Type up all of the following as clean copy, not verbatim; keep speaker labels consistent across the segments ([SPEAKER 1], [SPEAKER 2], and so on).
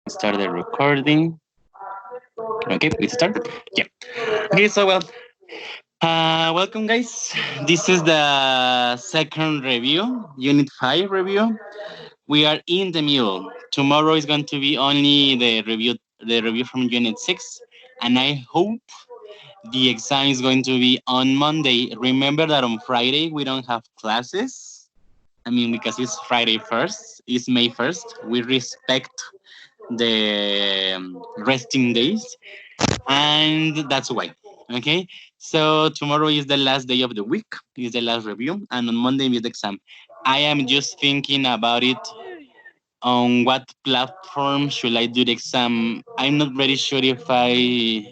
[SPEAKER 1] Start the recording. Okay, we start. Yeah. Okay, so welcome guys. This is the second review, Unit 5 review. We are in the middle. Tomorrow is going to be only the review from Unit 6, and I hope the exam is going to be on Monday. Remember that on Friday we don't have classes. I mean, because it's Friday first, it's May 1st. We respect the resting days, and that's why. Okay, so tomorrow is the last day of the week, is the last review, and on Monday is the exam. I am just thinking about it, on what platform should I do the exam. I'm not very sure if I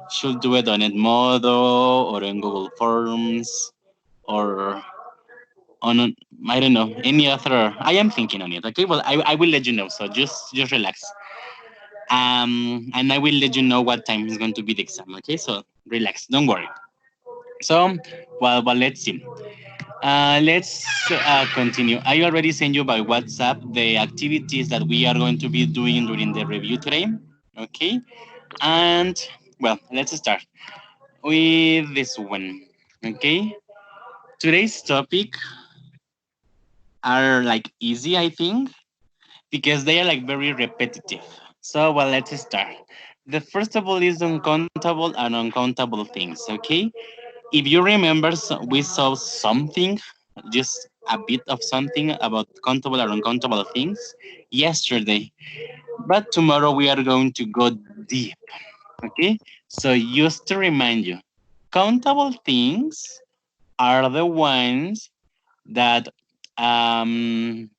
[SPEAKER 1] should do it on Edmodo or on Google Forms or on, I don't know, any other. I am thinking on it. Okay, well, I will let you know, so just relax. And I will let you know what time is going to be the exam. Okay, so relax, don't worry. So, well, let's see. Let's continue. I already sent you by WhatsApp the activities that we are going to be doing during the review today. Okay, and well, let's start with this one. Okay, today's topic are like easy, I think, because they are like very repetitive. So, well, let's start. The first of all is uncountable and uncountable things. Okay, if you remember, we saw something, just a bit of something about countable or uncountable things yesterday. But tomorrow we are going to go deep. Okay, so just to remind you, countable things are the ones that um,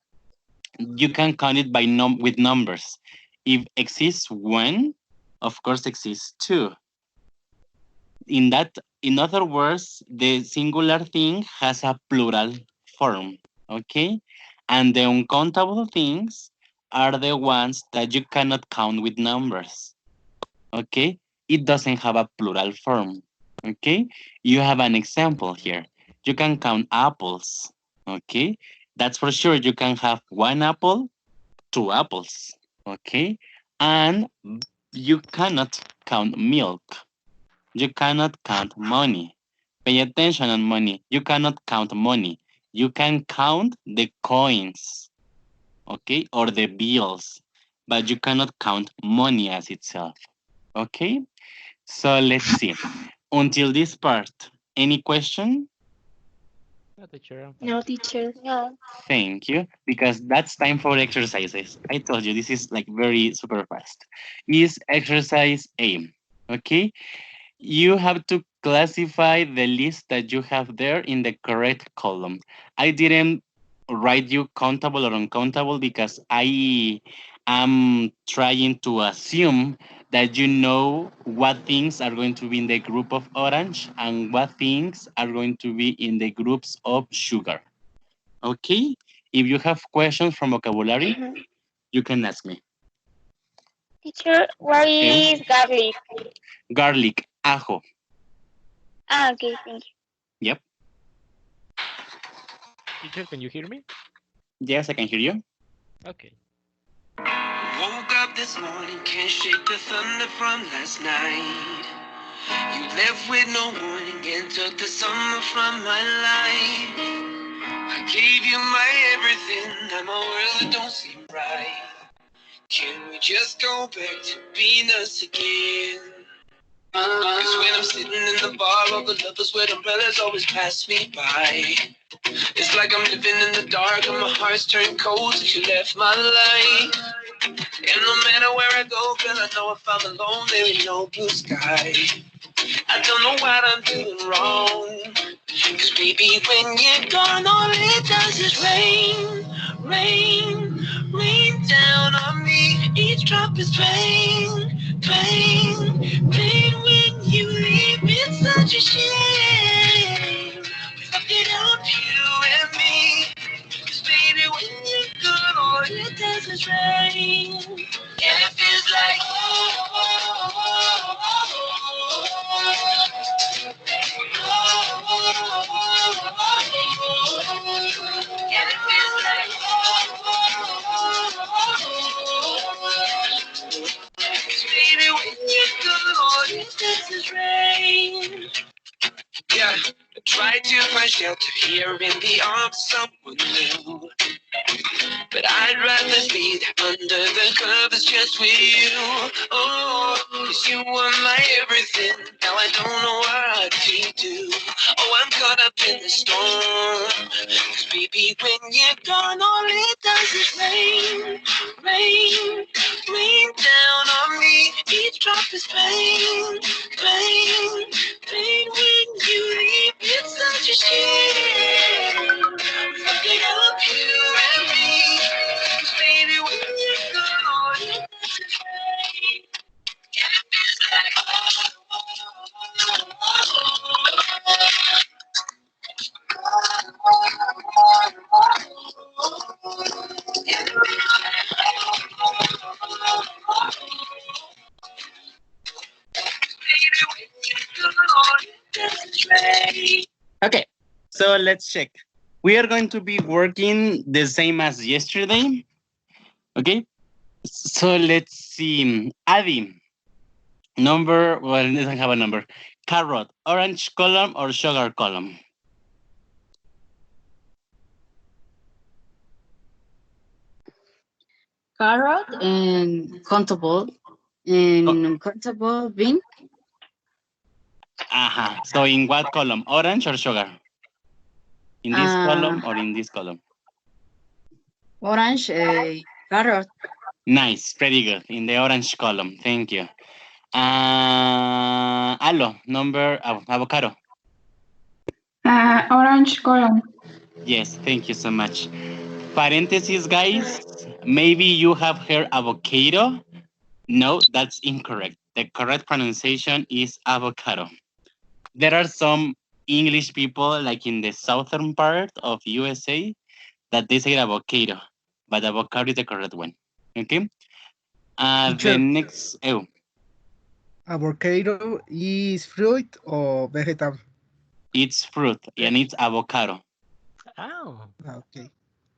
[SPEAKER 1] you can count it by with numbers. If exists one, of course exists two. In that, in other words, the singular thing has a plural form. Okay, and the uncountable things are the ones that you cannot count with numbers. Okay, it doesn't have a plural form. Okay, you have an example here. You can count apples. Okay, that's for sure. You can have one apple, two apples. Okay, and you cannot count milk. You cannot count money. Pay attention on money. You cannot count money. You can count the coins, okay, or the bills, but you cannot count money as itself. Okay, so let's see. Until this part, any question?
[SPEAKER 2] No, teacher, I'm fine.
[SPEAKER 3] No, teacher.
[SPEAKER 4] No.
[SPEAKER 1] Thank you, because that's time for exercises. I told you this is like very super fast. Is exercise A. Okay, you have to classify the list that you have there in the correct column. I didn't write you countable or uncountable because I am trying to assume that you know what things are going to be in the group of orange and what things are going to be in the groups of sugar. Okay? If you have questions from vocabulary,
[SPEAKER 4] Mhm.
[SPEAKER 1] you can ask me.
[SPEAKER 4] Teacher, what
[SPEAKER 1] Okay?
[SPEAKER 4] is garlic?
[SPEAKER 1] Garlic, ajo.
[SPEAKER 4] Ah, okay, thank you.
[SPEAKER 1] Yep.
[SPEAKER 2] Teacher, can you hear me?
[SPEAKER 1] Yes, I can hear you.
[SPEAKER 2] Okay.
[SPEAKER 5] Woke up this morning, can't shake the thunder from last night. You left with no warning and took the summer from my life. I gave you my everything, now my world don't seem right. Can we just go back to being us again? Cause when I'm sitting in the bar, all the lovers with umbrellas always pass me by. It's like I'm living in the dark and my heart's turned cold since you left my life. And no matter where I go, girl, I know if I'm alone, there ain't no blue sky. I don't know what I'm doing wrong. Cause baby, when you're gone, all it does is rain, rain, rain down on me. Each drop is pain, pain, pain. When you leave, it's such a shame. We left it out, you and me. Cause baby, when you're gone, all it does is rain. And it feels like, oh, oh, oh, oh, oh, oh. shelter here in the arms of someone new. But I'd rather be under the covers just with you. Oh, 'cause you were my everything. Now I don't know what to do. Oh, I'm caught up in the storm. 'Cause baby, when you're gone, all it does is rain, rain, rain down on me. Each drop is pain, pain, pain. When you leave, it's such a shame. Fucking up you and me. 'Cause baby, when you're gone, it doesn't rain. And it feels like
[SPEAKER 1] Okay, so let's check. We are going to be working the same as yesterday. Okay, so let's see. Adi, number, well, it doesn't have a number. Carrot, orange column or sugar column?
[SPEAKER 3] Carrot and countable. And countable bean.
[SPEAKER 1] Aha. So in what column? Orange or sugar? In this column or in this column?
[SPEAKER 3] Orange, carrot.
[SPEAKER 1] Nice, pretty good. In the orange column. Thank you. Alo, number avocado.
[SPEAKER 6] Orange column.
[SPEAKER 1] Yes, thank you so much. Parentheses, guys. Maybe you have heard avocado. No, that's incorrect. The correct pronunciation is avocado. There are some English people, like in the southern part of USA, that they say avocado, but avocado is the correct one. Okay. The
[SPEAKER 7] Teacher.
[SPEAKER 1] next. Oh,
[SPEAKER 7] Avocado is fruit or vegetable?
[SPEAKER 1] it's fruit and it's avocado.
[SPEAKER 2] Oh,
[SPEAKER 7] Okay,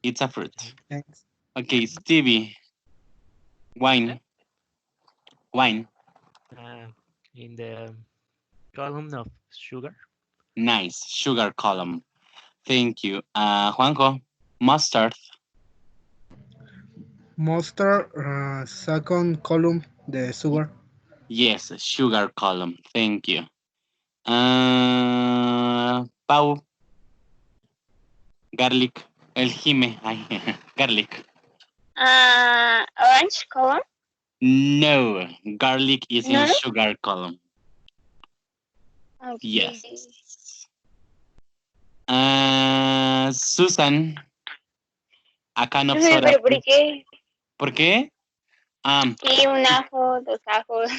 [SPEAKER 1] It's a fruit.
[SPEAKER 7] thanks.
[SPEAKER 1] Okay, Stevie. Wine. Wine.
[SPEAKER 2] in the column of sugar.
[SPEAKER 1] Nice. Sugar column. Thank you. Juanjo. Mustard.
[SPEAKER 7] Mustard, second column, the sugar.
[SPEAKER 1] Yes, sugar column. Thank you. Pau. Garlic. El Jime. Ay, garlic.
[SPEAKER 4] Orange column.
[SPEAKER 1] No, garlic is in
[SPEAKER 4] No?
[SPEAKER 1] sugar column.
[SPEAKER 4] Okay.
[SPEAKER 1] Yes. Susan. A can of soda.
[SPEAKER 4] ¿Pero por qué?
[SPEAKER 1] ¿Por qué?
[SPEAKER 4] Sí, un ajo, dos ajos.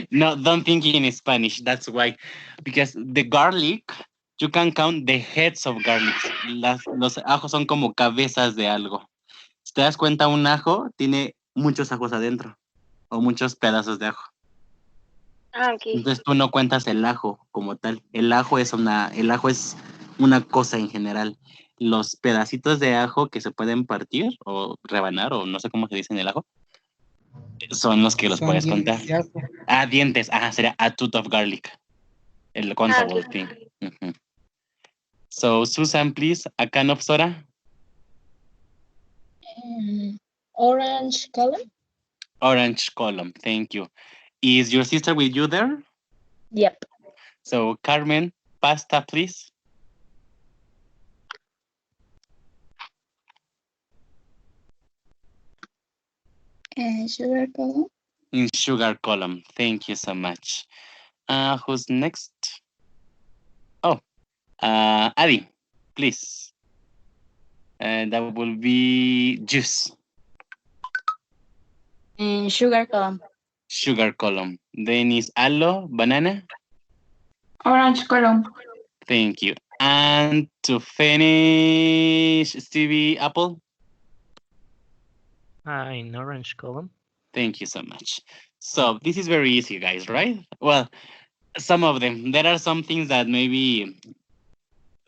[SPEAKER 1] No, don't think in Spanish. That's why. Because the garlic, you can count the heads of garlic. Los ajos son como cabezas de algo. Si te das cuenta, un ajo tiene muchos ajos adentro o muchos pedazos de ajo.
[SPEAKER 4] Ok.
[SPEAKER 1] Entonces tú no cuentas el ajo como tal. El ajo es una cosa en general. Los pedacitos de ajo que se pueden partir o rebanar o no sé cómo se dice en el ajo son los que los
[SPEAKER 7] Son
[SPEAKER 1] puedes
[SPEAKER 7] dientes
[SPEAKER 1] contar.
[SPEAKER 7] de ajo.
[SPEAKER 1] Dientes. Ajá, sería a tooth of garlic. El countable thing. Mhm. So Susan, please, a can of soda.
[SPEAKER 3] Orange column.
[SPEAKER 1] Orange column. Thank you. Is your sister with you there?
[SPEAKER 3] Yep.
[SPEAKER 1] So Carmen, pasta, please.
[SPEAKER 3] Sugar column.
[SPEAKER 1] In sugar column. Thank you so much. Who's next? Oh, Adi, please. That will be juice.
[SPEAKER 3] Sugar column.
[SPEAKER 1] Sugar column. Then is aloe, banana.
[SPEAKER 6] Orange column.
[SPEAKER 1] Thank you. And to finish, Stevie, apple.
[SPEAKER 2] In orange column.
[SPEAKER 1] Thank you so much. So this is very easy, guys, right? Well, some of them. There are some things that maybe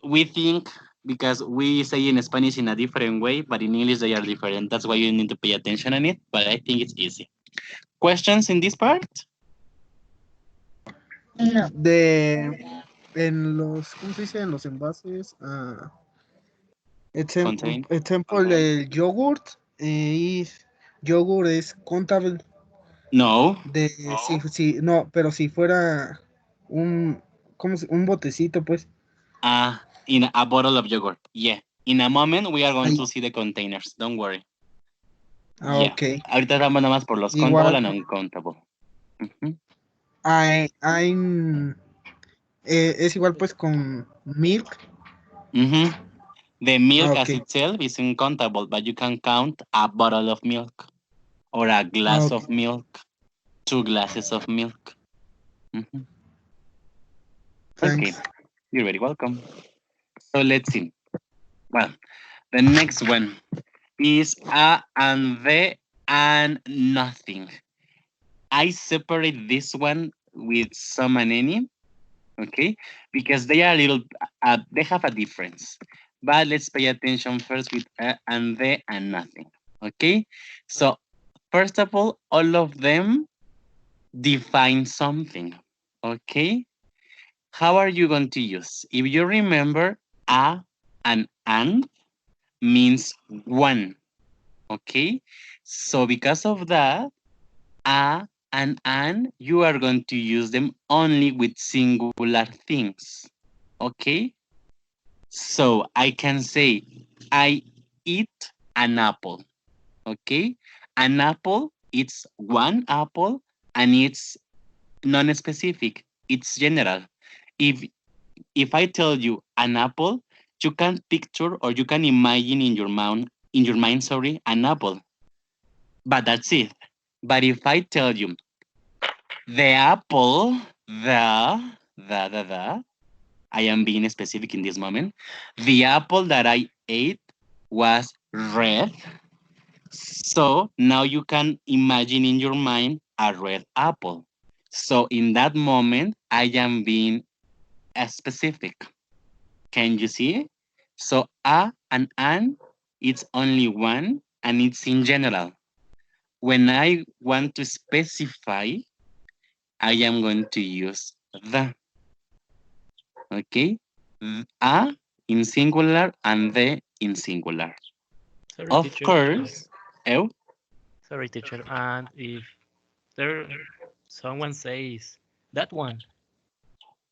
[SPEAKER 1] we think because we say in Spanish in a different way, but in English they are different. That's why you need to pay attention on it, but I think it's easy. Questions in this part?
[SPEAKER 3] No.
[SPEAKER 7] En los, ¿cómo se dice? En los envases.
[SPEAKER 1] Contain.
[SPEAKER 7] Ejemplo, el yogurt. Yogurt es contable
[SPEAKER 1] No.
[SPEAKER 7] de, no, pero si fuera un, un botecito, pues.
[SPEAKER 1] In a bottle of yogurt. Yeah. In a moment, we are going
[SPEAKER 7] Ahí.
[SPEAKER 1] to see the containers. Don't worry.
[SPEAKER 7] Ok.
[SPEAKER 1] Ahorita vamos nada más por los
[SPEAKER 7] Igual.
[SPEAKER 1] countable and uncountable.
[SPEAKER 7] Es igual pues con milk.
[SPEAKER 1] The milk as
[SPEAKER 7] Okay.
[SPEAKER 1] itself is uncountable, but you can count a bottle of milk or a glass of milk, 2 glasses of milk. Okay,
[SPEAKER 7] Thanks.
[SPEAKER 1] you're very welcome. So let's see. Well, the next one is a and the and nothing. I separate this one with some and any, okay, because they are a little, they have a difference. But let's pay attention first with a and the and nothing, okay? So first of all of them define something, okay? How are you going to use? If you remember, a and an means one, okay? So because of that, a and an, you are going to use them only with singular things, okay? So I can say, I eat an apple, okay? An apple, it's one apple and it's non-specific, it's general. If I tell you an apple, you can picture or you can imagine in your mind, an apple. But that's it. But if I tell you the apple, I am being specific in this moment. The apple that I ate was red. So now you can imagine in your mind a red apple. So in that moment, I am being specific. Can you see? So a and an, it's only one and it's in general. When I want to specify, I am going to use the. Okay? A in singular and the in singular.
[SPEAKER 2] Sorry,
[SPEAKER 1] Of
[SPEAKER 2] teacher.
[SPEAKER 1] course.
[SPEAKER 2] Sorry, teacher. And if there someone says that one,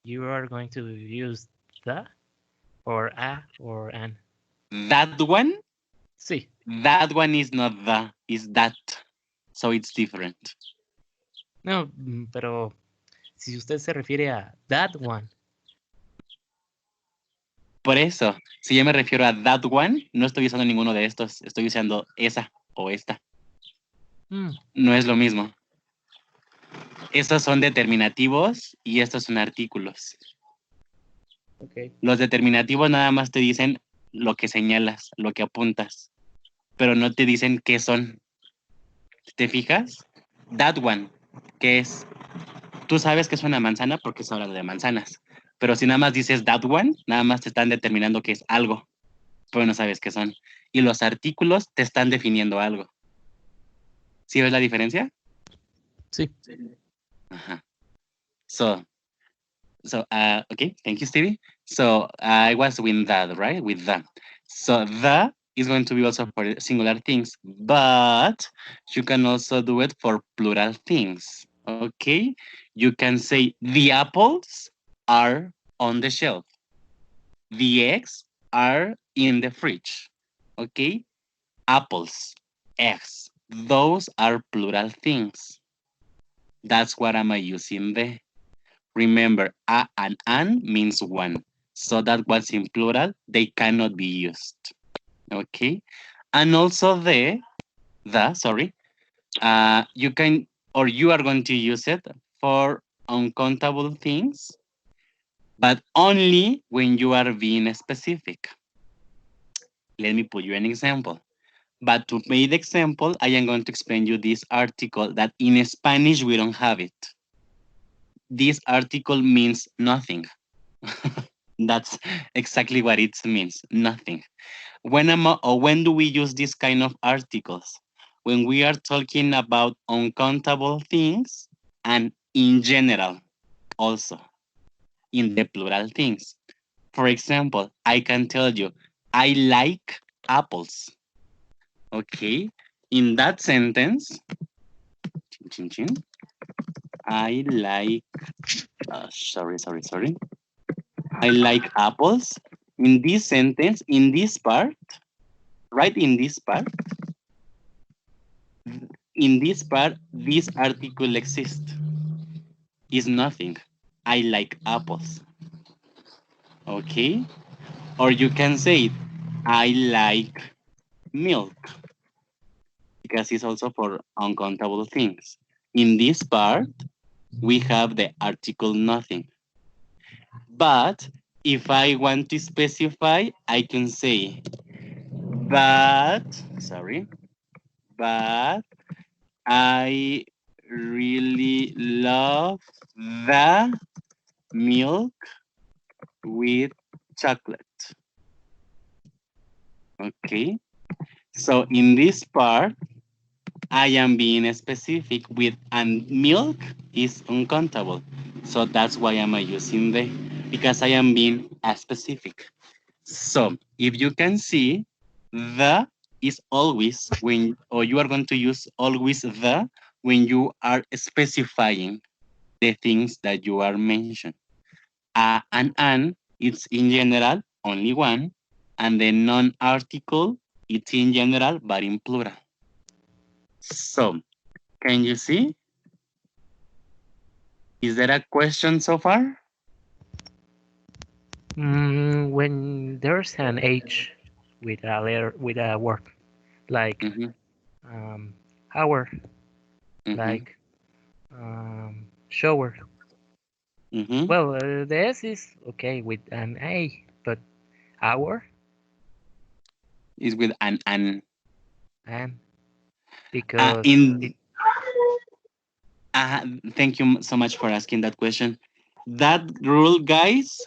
[SPEAKER 2] you are going to use the or a or an.
[SPEAKER 1] That one?
[SPEAKER 2] Sí.
[SPEAKER 1] That one is not the, is that. So it's different.
[SPEAKER 2] No, pero si usted se refiere a that one.
[SPEAKER 1] Por eso, si yo me refiero a that one, no estoy usando ninguno de estos. Estoy usando esa o esta. No es lo mismo. Estos son determinativos y estos son artículos.
[SPEAKER 2] Okay.
[SPEAKER 1] Los determinativos nada más te dicen lo que señalas, lo que apuntas, pero no te dicen qué son. ¿Te fijas? That one, ¿qué es? Tú sabes que es una manzana porque es hablando de manzanas, pero si nada más dices that one, nada más te están determinando que es algo, pero no sabes qué son. Y los artículos te están definiendo algo. ¿Sí ves la diferencia?
[SPEAKER 2] Sí.
[SPEAKER 1] Ajá. So, okay, thank you, Stevie. So I was with that, right? With that. So the is going to be also for singular things, but you can also do it for plural things. Okay, you can say the apples are on the shelf. The eggs are in the fridge. Okay, apples, eggs, those are plural things. That's what am I using the. Remember, a and an means one. So that was in plural, they cannot be used. Okay. And also you can, or you are going to use it for uncountable things, but only when you are being specific. Let me put you an example. But to make the example, I am going to explain you this article that in Spanish, we don't have it. This article means nothing. That's exactly what it means, nothing. When do we use this kind of articles? When we are talking about uncountable things and in general also. in the plural things. For example, I can tell you, I like apples. Okay, in that sentence, chin, chin, chin, I like, sorry. I like apples. In this sentence, in this part, right in this part, this article exists. Is nothing. I like apples. Okay? Or you can say, I like milk. Because it's also for uncountable things. In this part, we have the article nothing. But if I want to specify, I can say, but I really love the milk with chocolate. Okay, so in this part, I am being specific with, and milk is uncountable. So that's why I'm using the, because I am being specific. So if you can see, the is always when, or you are going to use always the when you are specifying the things that you are mentioning. And an, it's in general only one, and the non-article, it's in general but in plural. So, can you see? Is there a question so far?
[SPEAKER 2] When there's an H with a letter, with a word, like hour, like shower. Well, the S is okay with an A, but hour
[SPEAKER 1] is with an.
[SPEAKER 2] And because
[SPEAKER 1] thank you so much for asking that question. That rule, guys,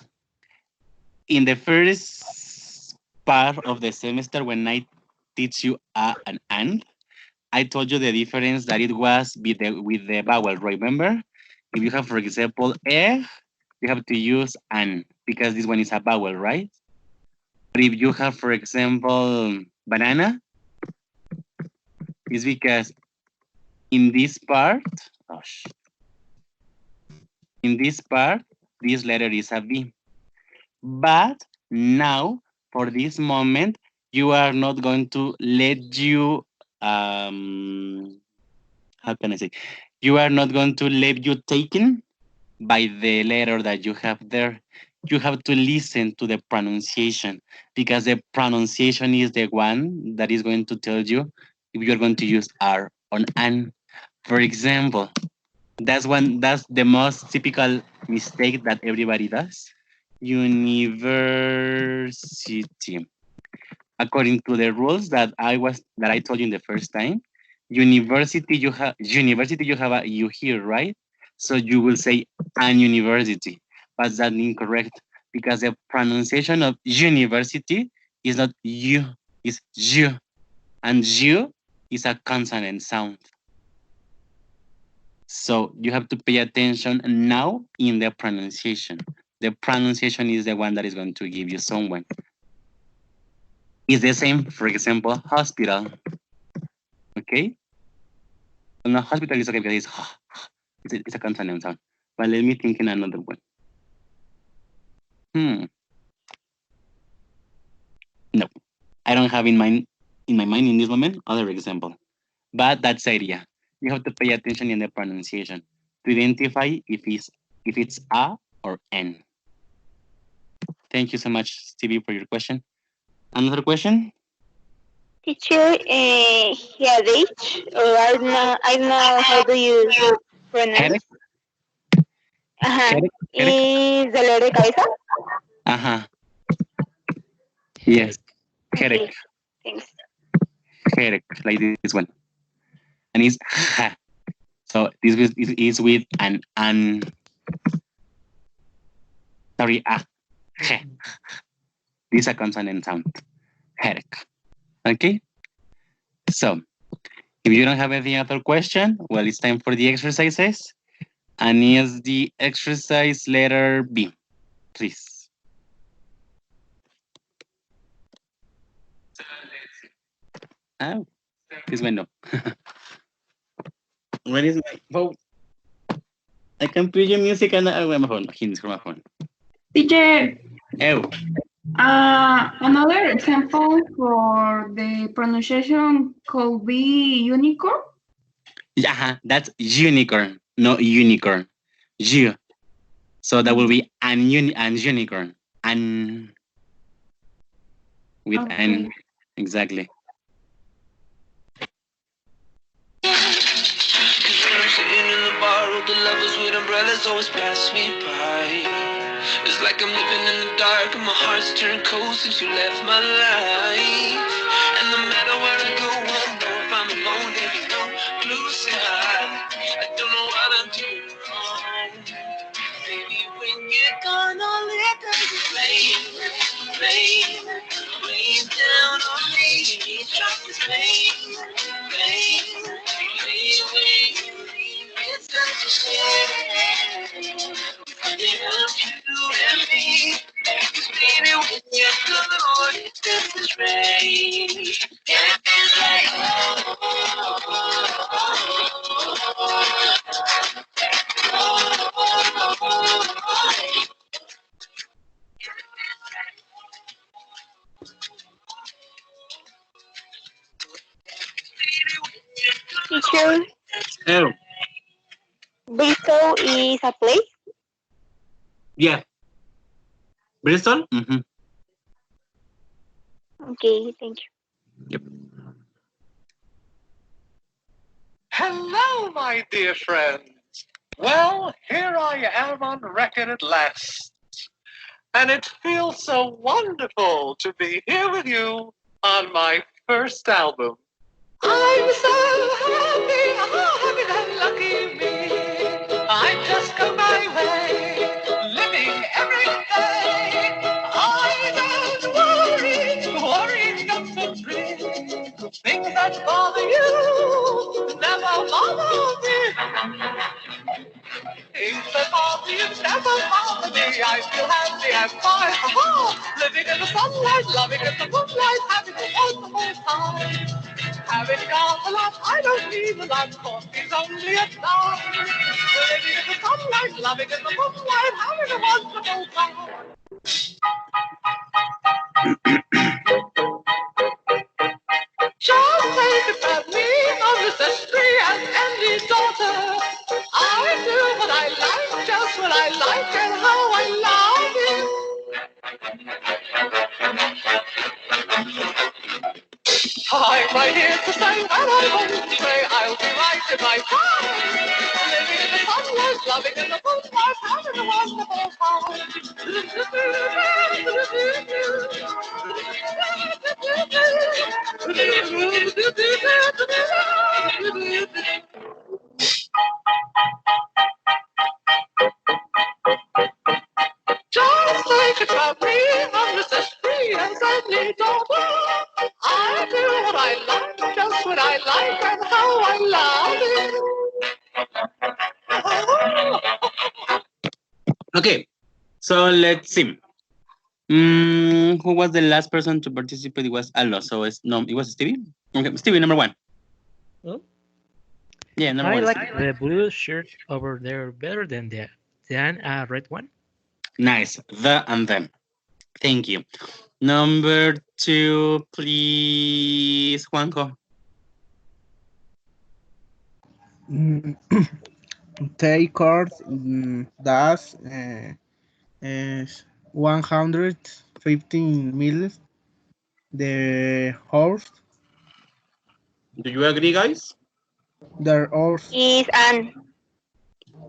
[SPEAKER 1] in the first part of the semester when I teach you an and, I told you the difference that it was with the vowel, remember? If you have, for example, you have to use an, because this one is a vowel, right? But if you have, for example, banana, it's because in this part, this letter is a V. But now, for this moment, you are not going to let you, how can I say? You are not going to let you taken by the letter that you have there. You have to listen to the pronunciation, because the pronunciation is the one that is going to tell you if you're going to use R on an. For example, that's the most typical mistake that everybody does. University. According to the rules that I told you in the first time, university you have a you here, right? So you will say an university, but that's incorrect, because the pronunciation of university is not you, it's you, and you is a consonant sound. So you have to pay attention now in the pronunciation. The pronunciation is the one that is going to give you someone. It's the same, for example, hospital. Okay? Well, no, hospital is okay because it's a consonant sound. But let me think in another one. No, I don't have in my mind in this moment other example. But that's the idea. You have to pay attention in the pronunciation to identify if it's a or n. Thank you so much, Stevie, for your question. Another question?
[SPEAKER 4] Teacher, headache, or I don't know how do you pronounce?
[SPEAKER 1] Headache?
[SPEAKER 4] ¿Y dolor de cabeza?
[SPEAKER 1] Yes. Headache.
[SPEAKER 4] Okay. Thanks.
[SPEAKER 1] Headache, like this one. And it's ha. So this is with an sorry, he. This is a consonant sound. Headache. Okay? So, if you don't have any other question, well, it's time for the exercises. And here's the exercise letter B. please. Oh, this window. Where is my phone? I can play your music and my phone. Hints from my phone.
[SPEAKER 6] Teacher,
[SPEAKER 1] Oh,
[SPEAKER 6] another example for the pronunciation could be unicorn.
[SPEAKER 1] yeah, that's unicorn, not unicorn. You. So that will be an unicorn. An with
[SPEAKER 6] Okay.
[SPEAKER 1] an exactly.
[SPEAKER 5] Cause when I'm sitting in the bar, all the lovers with umbrellas always pass me by. It's like I'm living in the dark and my heart's turned cold since you left my life. And no matter where I go, I know if I'm alone, there'll be no blue sky. I don't know what I'm doing wrong. Baby, when you're gone, all it does is rain down on me. Drop this rain, when you leave, it's such a shame. It was you and me. 'Cause baby, when you're gone, it's just this rain. Yeah, it's like,
[SPEAKER 4] Teacher,
[SPEAKER 1] Oh,
[SPEAKER 4] Bristol is a place.
[SPEAKER 1] yeah. Bristol? Mm-hmm.
[SPEAKER 4] Okay, thank you.
[SPEAKER 1] Yep.
[SPEAKER 8] Hello, my dear friends. Well, here I am on record at last. And it feels so wonderful to be here with you on my first album. I'm so happy, oh, happy and lucky me. I just go my way, living every day. I don't worry not so free. Things that bother you never bother me. Things that bother you never bother me. I feel happy and fine. Living in the sunlight, loving in the moonlight, having a wonderful time. Having got a lot, I don't need a lot, coffee's only a dime. Living in the sunlight, loving in the moonlight, having a wonderful time. Just think about me, I'm just as free as any daughter. I do what I like, just what I like, and how I like it. I'm right here to say what I want to say. I'll be right in my time. Living in the sunlight, loving in the moonlight, having a wonderful time. Just think about me, I'm just as free as any daughter. I do what I like, just what I like, and how I love it.
[SPEAKER 1] Okay, so let's see. Who was the last person to participate? It was Allo. So it was Stevie. Okay, Stevie, number one.
[SPEAKER 2] Oh,
[SPEAKER 1] Yeah, number
[SPEAKER 2] I
[SPEAKER 1] one.
[SPEAKER 2] like the blue shirt over there better than a red one.
[SPEAKER 1] Nice. The and them. Thank you. Number two, please, Juanjo.
[SPEAKER 7] Take card das is 115 miles the horse.
[SPEAKER 1] Do you agree, guys?
[SPEAKER 7] The horse
[SPEAKER 4] Is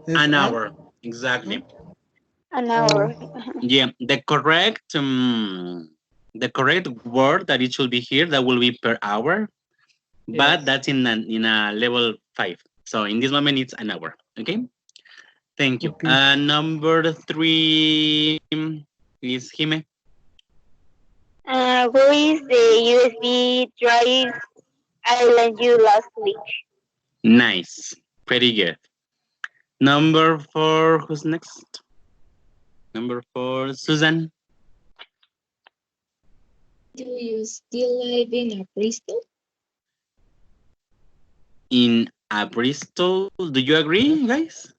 [SPEAKER 7] is
[SPEAKER 1] An hour. Exactly.
[SPEAKER 4] an hour.
[SPEAKER 1] Yeah, the correct word that it should be here, that will be per hour, but
[SPEAKER 2] Yes.
[SPEAKER 1] that's in a level 5. So in this moment, it's an hour. Okay. Thank you.
[SPEAKER 7] Okay.
[SPEAKER 1] Number three is Jime.
[SPEAKER 4] Where is the USB drive I lent you last week?
[SPEAKER 1] Nice. Pretty good. Number four, who's next? Number 4, Susan.
[SPEAKER 3] Do you still live in a Bristol?
[SPEAKER 1] In a Bristol. Do you agree, guys?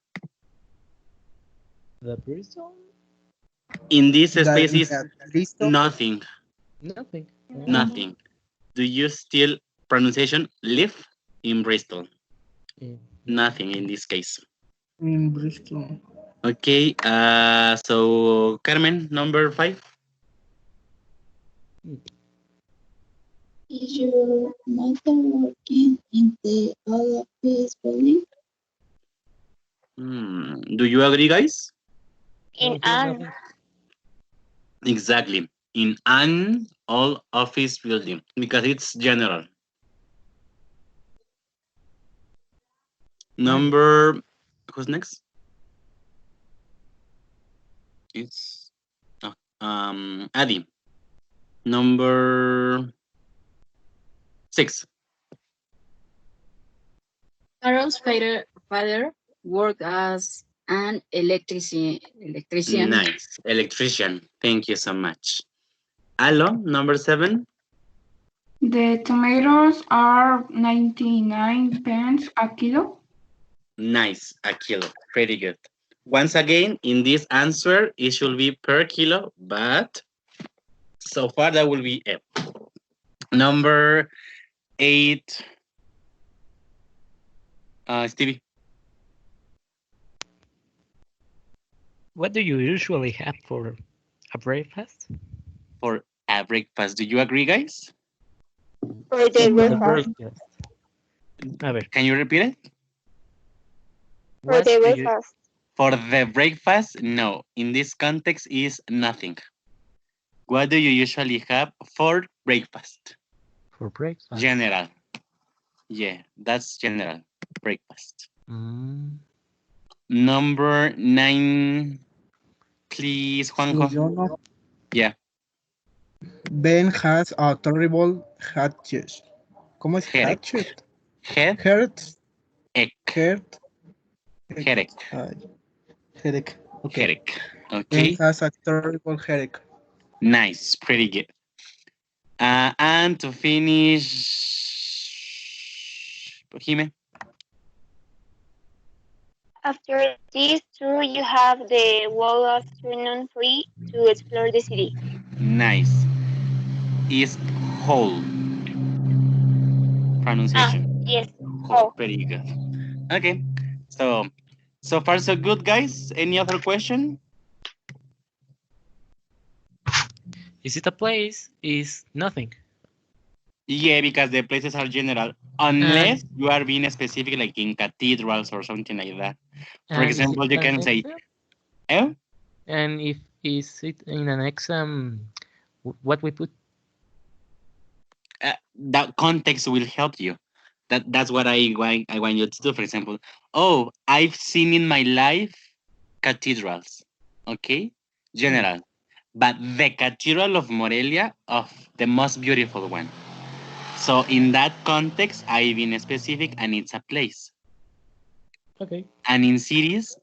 [SPEAKER 2] The Bristol?
[SPEAKER 1] In this
[SPEAKER 7] That
[SPEAKER 1] space
[SPEAKER 7] in
[SPEAKER 1] is
[SPEAKER 7] that Bristol.
[SPEAKER 1] nothing.
[SPEAKER 2] Nothing.
[SPEAKER 1] Nothing. Do you still pronunciation live in Bristol?
[SPEAKER 2] Mm.
[SPEAKER 1] Nothing in this case.
[SPEAKER 7] In Bristol.
[SPEAKER 1] Okay. So Carmen, number 5.
[SPEAKER 3] Is your mother working in the office building?
[SPEAKER 1] Do you agree, guys?
[SPEAKER 4] In an.
[SPEAKER 1] Exactly. In an all office building because it's general. Number, who's next? It's Adi. Number 6.
[SPEAKER 9] Carol's father worked as an electrician.
[SPEAKER 1] Nice. Electrician. Thank you so much. Alo, number 7.
[SPEAKER 6] The tomatoes are 99 pence a kilo.
[SPEAKER 1] Nice. A kilo. Pretty good. Once again, in this answer, it should be per kilo, but so far that will be it. Number 8. Stevie.
[SPEAKER 2] What do you usually have for a breakfast?
[SPEAKER 1] For a breakfast. Do you agree, guys?
[SPEAKER 4] For the
[SPEAKER 2] The
[SPEAKER 4] breakfast.
[SPEAKER 2] breakfast. A ver,
[SPEAKER 1] Can you repeat it?
[SPEAKER 4] For
[SPEAKER 2] what
[SPEAKER 4] the
[SPEAKER 2] do you,
[SPEAKER 4] breakfast.
[SPEAKER 1] For the breakfast, no. In this context, is nothing. What do you usually have for breakfast?
[SPEAKER 2] for breakfast?
[SPEAKER 1] General. Yeah, that's general. Breakfast. Number 9, please, Juanjo.
[SPEAKER 7] Juliano.
[SPEAKER 1] Yeah.
[SPEAKER 7] Ben has a terrible hatchet. ¿Cómo es
[SPEAKER 1] Headache.
[SPEAKER 7] hatchet?
[SPEAKER 1] Head.
[SPEAKER 7] Hurt.
[SPEAKER 1] Egg.
[SPEAKER 7] Hurt.
[SPEAKER 1] Headache.
[SPEAKER 7] Headache. Okay.
[SPEAKER 1] Headache.
[SPEAKER 7] Ben
[SPEAKER 1] Okay.
[SPEAKER 7] has a terrible headache.
[SPEAKER 1] Nice. Pretty good. And to finish, Jime.
[SPEAKER 4] After these two, you have the whole afternoon free to explore the city.
[SPEAKER 1] Nice. Is whole. Pronunciation.
[SPEAKER 4] Yes.
[SPEAKER 1] Whole. Pretty good. Okay. So far so good, guys. Any other question?
[SPEAKER 2] Is it a place? Is nothing.
[SPEAKER 1] Yeah, because the places are general. Unless you are being specific, like in cathedrals or something like that. For
[SPEAKER 2] And is
[SPEAKER 1] example,
[SPEAKER 2] it
[SPEAKER 1] you
[SPEAKER 2] an
[SPEAKER 1] can say,
[SPEAKER 2] exam? And if is it in an exam, what we put?
[SPEAKER 1] That context will help you. That's what I want you to do. For example, oh, I've seen in my life cathedrals. Okay, general, but the Cathedral of Morelia, of the most beautiful one. So in that context, I've been specific, and it's a place.
[SPEAKER 2] Okay.
[SPEAKER 1] And in cities,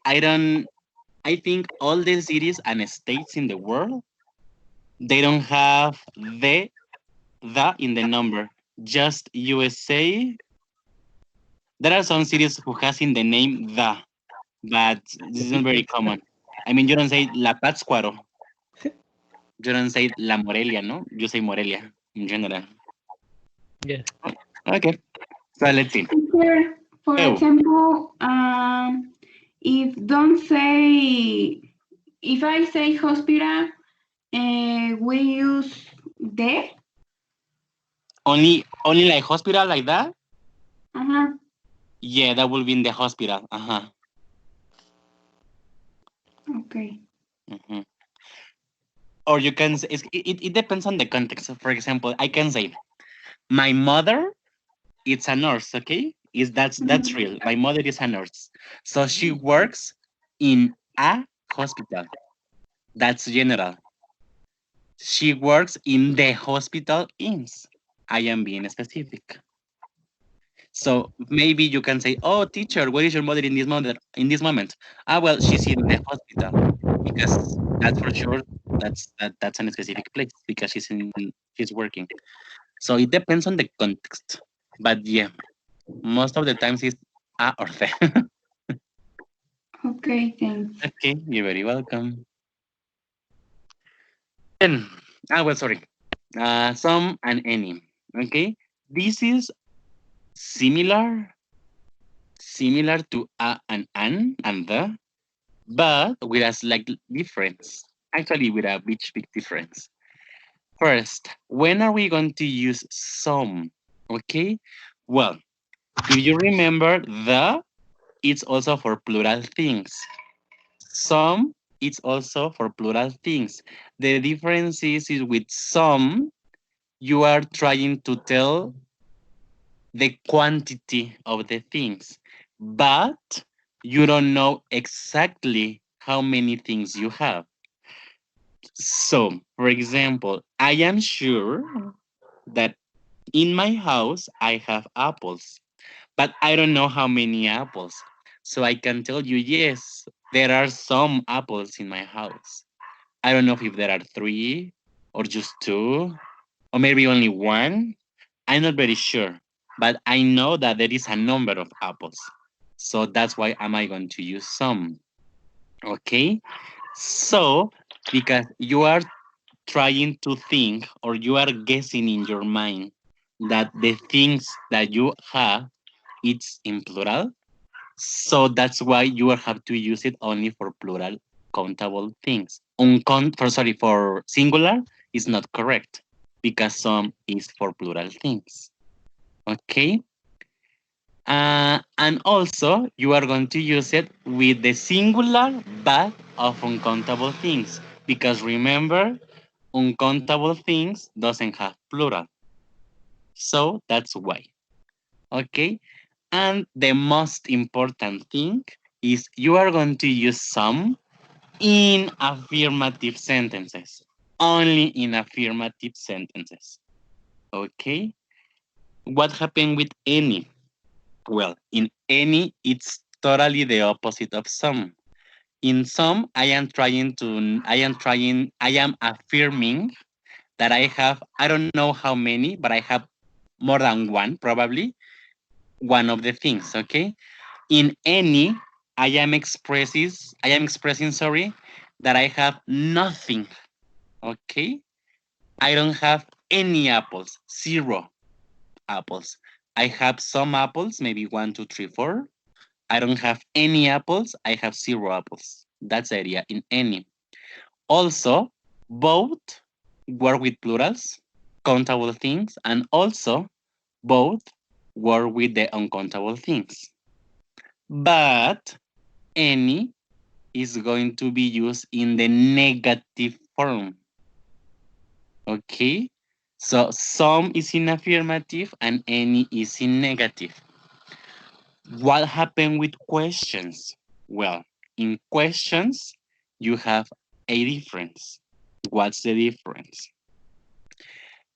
[SPEAKER 1] I think all the cities and states in the world, they don't have the in the number. Just USA. There are some cities who has in the name the, but this is not very common. I mean, you don't say La Pátzcuaro. You don't say La Morelia, no? You say Morelia in general.
[SPEAKER 2] Yeah.
[SPEAKER 1] Okay. So let's see.
[SPEAKER 6] For example, if I say hospital, we use the.
[SPEAKER 1] Only like hospital like that?
[SPEAKER 6] Uh-huh.
[SPEAKER 1] Yeah, that will be in the hospital. Uh-huh.
[SPEAKER 6] Okay.
[SPEAKER 1] Mm-hmm. Or you can say, it depends on the context. So for example, I can say, my mother, it's a nurse, okay? That's real. My mother is a nurse. So she works in a hospital. That's general. She works in the hospital IMSS. I am being specific. So maybe you can say, "Oh, teacher, where is your mother in this moment? In this moment, ah, well, she's in the hospital," because that's for sure. That's a specific place because she's working. So it depends on the context. But yeah, most of the times it's a or the.
[SPEAKER 6] Okay, thanks.
[SPEAKER 1] Okay, you're very welcome. Then, well, sorry. Some and any. Okay, this is similar, similar to a and an and the, but with a slight difference. Actually, with a big difference. First, when are we going to use some? Okay, well, if you remember, the it's also for plural things. Some it's also for plural things. The difference is with some you are trying to tell the quantity of the things, but you don't know exactly how many things you have. So, for example, I am sure that in my house I have apples, but I don't know how many apples. So I can tell you, yes, there are some apples in my house. I don't know if there are three or just two or maybe only one. I'm not very sure, but I know that there is a number of apples. So that's why am I going to use some. Okay? So because you are trying to think or you are guessing in your mind that the things that you have it's in plural, so that's why you will have to use it only for plural countable things. For singular is not correct because some is for plural things. Okay. And also you are going to use it with the singular but of uncountable things because remember uncountable things doesn't have plural. So that's why. Okay. And the most important thing is you are going to use some in affirmative sentences. Only in affirmative sentences. Okay. What happened with any? Well, in any, it's totally the opposite of some. In some, I am affirming that I don't know how many, but I have more than one, probably, one of the things, okay? In any, I am expressing, sorry, that I have nothing, okay? I don't have any apples, zero apples. I have some apples, maybe one, two, three, four. I don't have any apples, I have zero apples. That's the idea in any. Also, both work with plurals, countable things, and also both work with the uncountable things. But any is going to be used in the negative form. Okay? So some is in affirmative and any is in negative. What happened with questions? Well, in questions, you have a difference. What's the difference?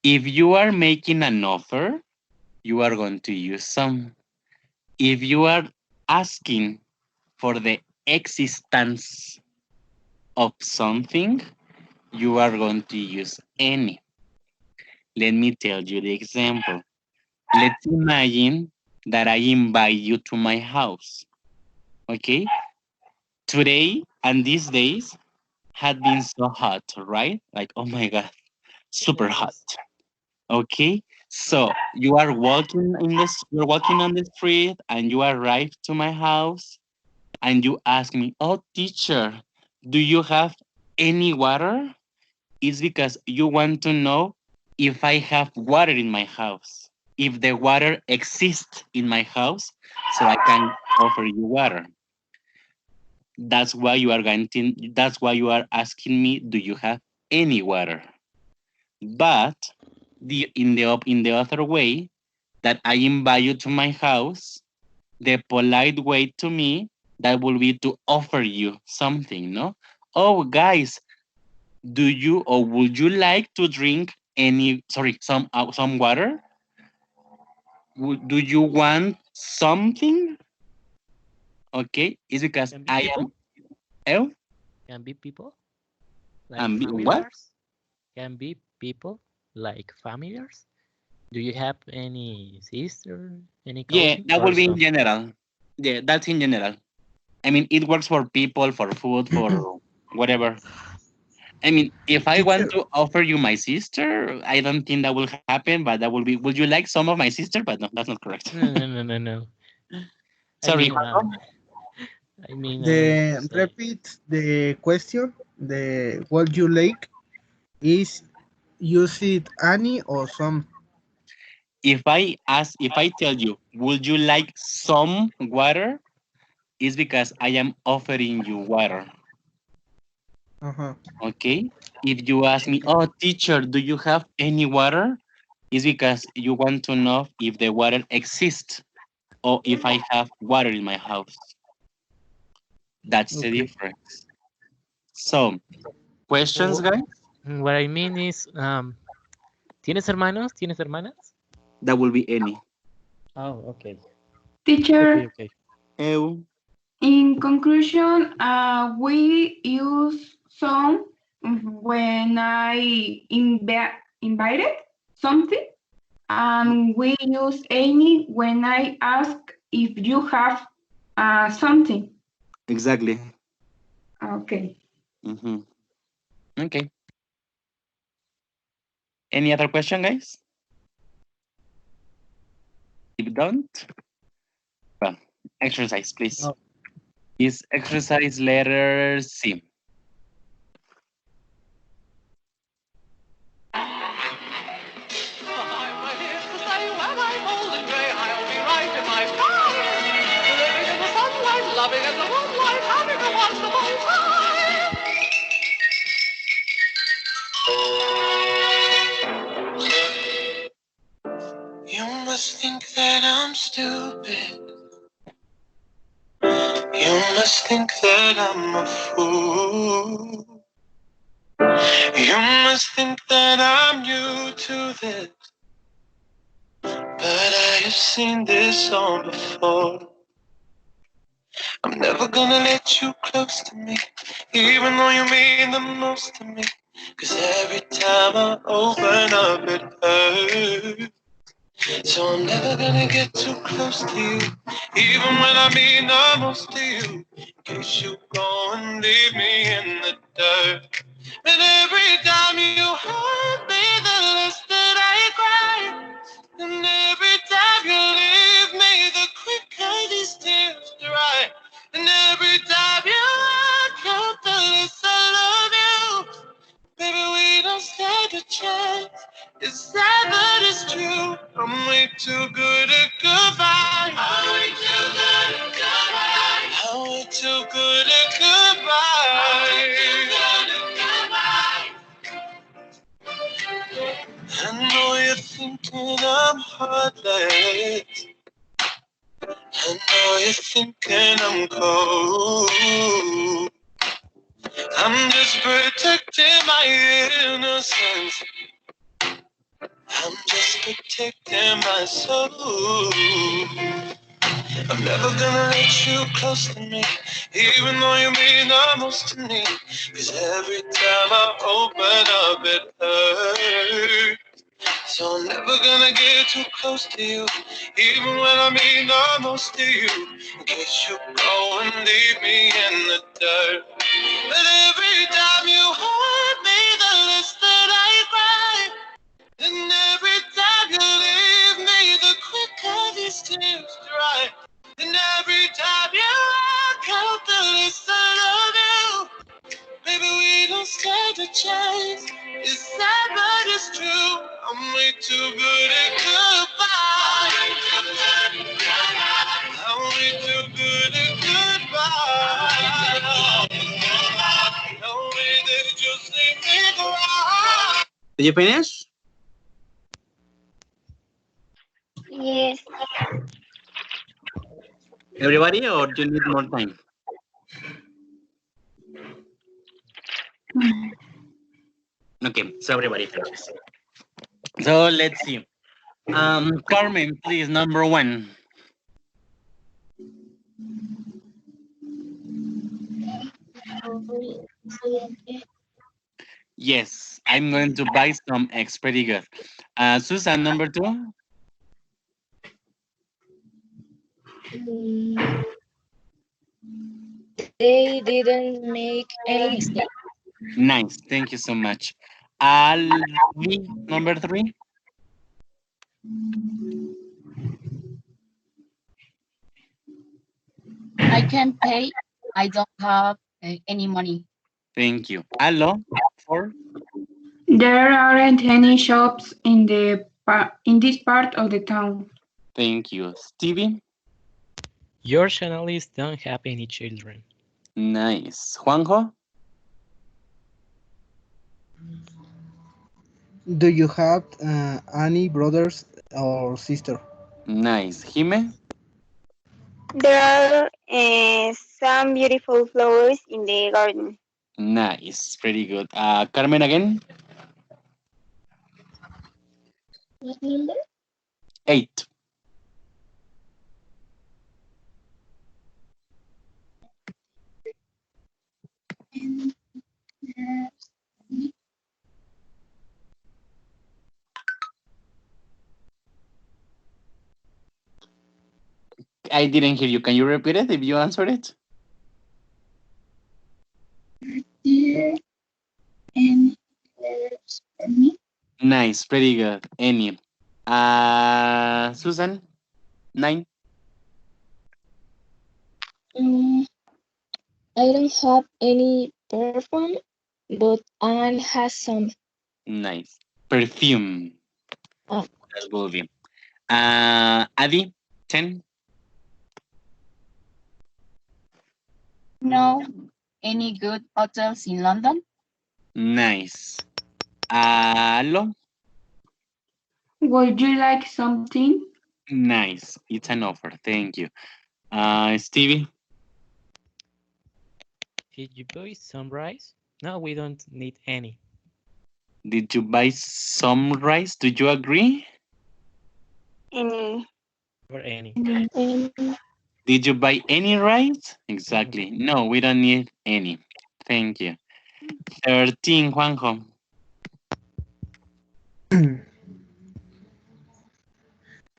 [SPEAKER 1] If you are making an offer, you are going to use some. If you are asking for the existence of something, you are going to use any. Let me tell you the example. Let's imagine that I invite you to my house. Okay? Today and these days had been so hot, right? Like, oh my God, super hot. Okay? So you're walking on the street and you arrive to my house and you ask me, oh teacher, do you have any water? It's because you want to know if I have water in my house, if the water exists in my house, so I can offer you water. That's why you are asking me, do you have any water? But in the other way, that I invite you to my house, the polite way to me, that will be to offer you something, no? Oh guys, do you or would you like to drink some water? do you want something? Okay, it's because
[SPEAKER 2] Can be
[SPEAKER 1] I
[SPEAKER 2] people.
[SPEAKER 1] am. Oh,
[SPEAKER 2] Can be people like
[SPEAKER 1] what?
[SPEAKER 2] familiars. Can be people like familiars. Do you have any sister, any
[SPEAKER 1] Yeah,
[SPEAKER 2] cousin,
[SPEAKER 1] that
[SPEAKER 2] or
[SPEAKER 1] will be in
[SPEAKER 2] some?
[SPEAKER 1] general. Yeah, that's in general. I mean, it works for people, for food, for whatever. I mean, if I want
[SPEAKER 7] Teacher,
[SPEAKER 1] to offer you my sister, I don't think that will happen, but that will be. Would you like some of my sister? But no, that's not correct.
[SPEAKER 2] No, no, no, no, no. I
[SPEAKER 1] Sorry,
[SPEAKER 2] mean,
[SPEAKER 1] Juan.
[SPEAKER 2] I
[SPEAKER 7] the
[SPEAKER 2] say,
[SPEAKER 7] repeat the question. The what you like is use it any or some.
[SPEAKER 1] If I tell you, would you like some water? It's because I am offering you water.
[SPEAKER 7] Uh-huh.
[SPEAKER 1] Okay. If you ask me, oh, teacher, do you have any water? It's because you want to know if the water exists or if I have water in my house. That's the
[SPEAKER 7] Okay.
[SPEAKER 1] difference. So, questions,
[SPEAKER 2] wh-
[SPEAKER 1] guys?
[SPEAKER 2] what I mean is, ¿tienes hermanos? ¿Tienes hermanas?
[SPEAKER 1] That will be any.
[SPEAKER 2] Oh, okay. Okay,
[SPEAKER 6] Teacher,
[SPEAKER 2] okay.
[SPEAKER 1] Eu,
[SPEAKER 6] in conclusion, we use some when I invited something, and we use any when I ask if you have something.
[SPEAKER 1] exactly.
[SPEAKER 6] Okay.
[SPEAKER 1] Mhm. Okay. Any other question, guys? If don't, well, exercise, please.
[SPEAKER 7] No.
[SPEAKER 1] Is exercise letter C.
[SPEAKER 8] I'm here to say when I'm old and grey, I'll be right in my prime. Living in the sunlight, loving in the moonlight, having a wonderful time. You must think that I'm stupid. You must think that I'm a fool. You must think that I'm new to this. But I have seen this song before. I'm never gonna let you close to me, even though you mean the most to me. 'Cause every time I open up it hurts. So I'm never gonna get too close to you, even when I mean the most to you. In case you go and leave me in the dirt. And every time you hurt me, the less that I cry. And every time you leave me, the quicker these tears dry. And every time you walk out, the less I love you. Baby, we don't stand a chance. It's sad, but it's true. I'm way too good at goodbye. I'm way too good at goodbye. I'm way too good at goodbye. I know you're thinking I'm heartless. I know you're thinking I'm cold. I'm just protecting my innocence. I'm just protecting my soul. I'm never gonna let you close to me, even though you mean the most to me. 'Cause every time I open up it hurts. So I'm never gonna get too close to you, even when I mean the most to you. In case you go and leave me in the dirt. But every time you hurt me, the less that I cry. And every time you leave me, the quicker these tears dry. And every time you walk out, the less I love you. Baby, we don't stand a chance. It's sad, but it's true. I'm way too good at goodbye. I'm way too good at goodbye. No way that you see me cry.
[SPEAKER 1] Did you finish?
[SPEAKER 4] Yes.
[SPEAKER 1] Everybody, or do you need more time? Okay, so everybody finishes. So let's see. Carmen, please, number one. Yes, I'm going to buy some eggs. Pretty good. Susan, number two.
[SPEAKER 3] They didn't make any mistake.
[SPEAKER 1] Nice. Thank you so much. Alvi, number three.
[SPEAKER 9] I can pay. I don't have any money.
[SPEAKER 1] Thank you. Alo, four.
[SPEAKER 6] There aren't any shops in in this part of the town.
[SPEAKER 1] Thank you. Stevie.
[SPEAKER 2] Your journalists don't have any children.
[SPEAKER 1] Nice. Juanjo.
[SPEAKER 7] Do you have any brothers or sister?
[SPEAKER 1] Nice. Jime.
[SPEAKER 4] There are some beautiful flowers in the garden.
[SPEAKER 1] Nice. Pretty good. Carmen again.
[SPEAKER 3] What number?
[SPEAKER 1] 8.
[SPEAKER 3] And
[SPEAKER 1] I didn't hear you. Can you repeat it if you answered it?
[SPEAKER 3] there any letters for me?
[SPEAKER 1] Nice. Pretty good. Any. Susan. 9.
[SPEAKER 3] I don't have any perfume, but Anne has some.
[SPEAKER 1] Nice. Perfume.
[SPEAKER 3] Oh.
[SPEAKER 1] That will be. Adi. 10.
[SPEAKER 9] No, any good hotels in London?
[SPEAKER 1] Nice. Lo.
[SPEAKER 6] Would you like something?
[SPEAKER 1] Nice. It's an offer. Thank you. Stevie.
[SPEAKER 2] Did you buy some rice? No, we don't need any.
[SPEAKER 1] Did you buy some rice? Do you agree?
[SPEAKER 4] Any.
[SPEAKER 2] Or any.
[SPEAKER 1] Did you buy any rice? Exactly. No, we don't need any. Thank you. 13, Juanjo.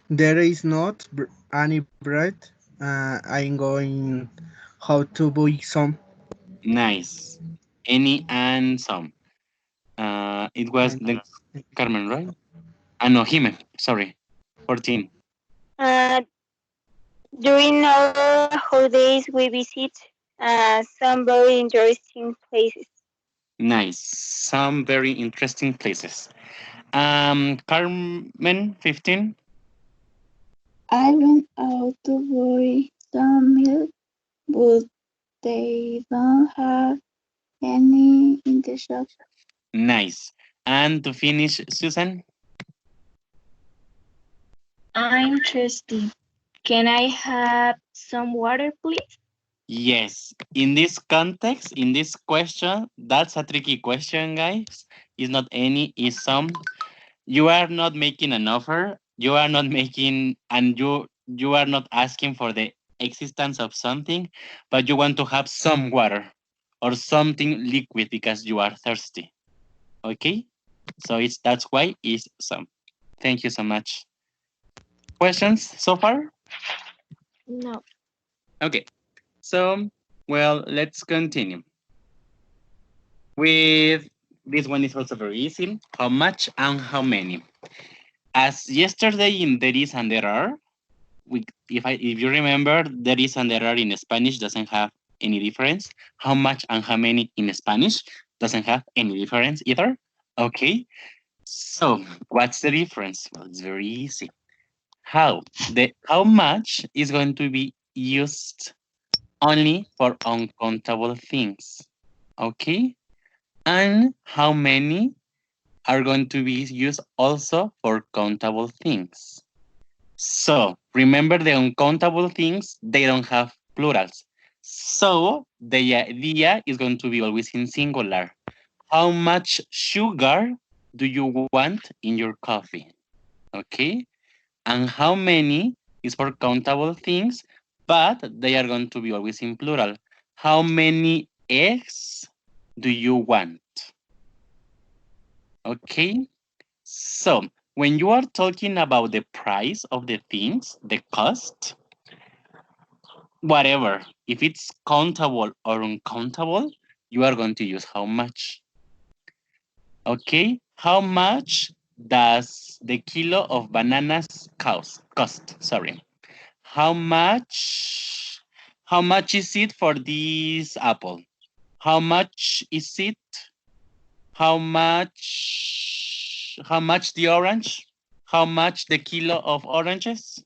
[SPEAKER 7] There is not any bread. I'm going how to buy some.
[SPEAKER 1] Nice. Any and some. It was the Carmen, right? No, Jime. Sorry. 14.
[SPEAKER 4] During our holidays, we visit some very interesting places.
[SPEAKER 1] Nice. Some very interesting places. Carmen, 15.
[SPEAKER 3] I went out to buy some milk, but they don't have any in the shop.
[SPEAKER 1] Nice. And to finish, Susan.
[SPEAKER 3] I'm thirsty. Can I have some water, please?
[SPEAKER 1] Yes. In this context, in this question, that's a tricky question, guys. It's not any, it's some. You are not making an offer. You are not making, and you are not asking for the existence of something, but you want to have some water or something liquid because you are thirsty. Okay? So that's why it's some. Thank you so much. Questions so far?
[SPEAKER 3] No.
[SPEAKER 1] Okay. So, well, let's continue. With this one is also very easy. How much and how many? As yesterday in there is and there are, if you remember, there is and there are in Spanish doesn't have any difference. How much and how many in Spanish doesn't have any difference either. Okay. So what's the difference? Well, it's very easy. How much is going to be used only for uncountable things. Okay. And how many are going to be used also for countable things. So remember the uncountable things, they don't have plurals. So the idea is going to be always in singular. How much sugar do you want in your coffee? Okay, And how many is for countable things, but they are going to be always in plural. How many eggs do you want? Okay, so when you are talking about the price of the things, the cost, whatever, if it's countable or uncountable, you are going to use how much. Okay, how much does the kilo of bananas cost? Sorry. How much is it for this apple? How much is it? How much the orange? How much the kilo of oranges?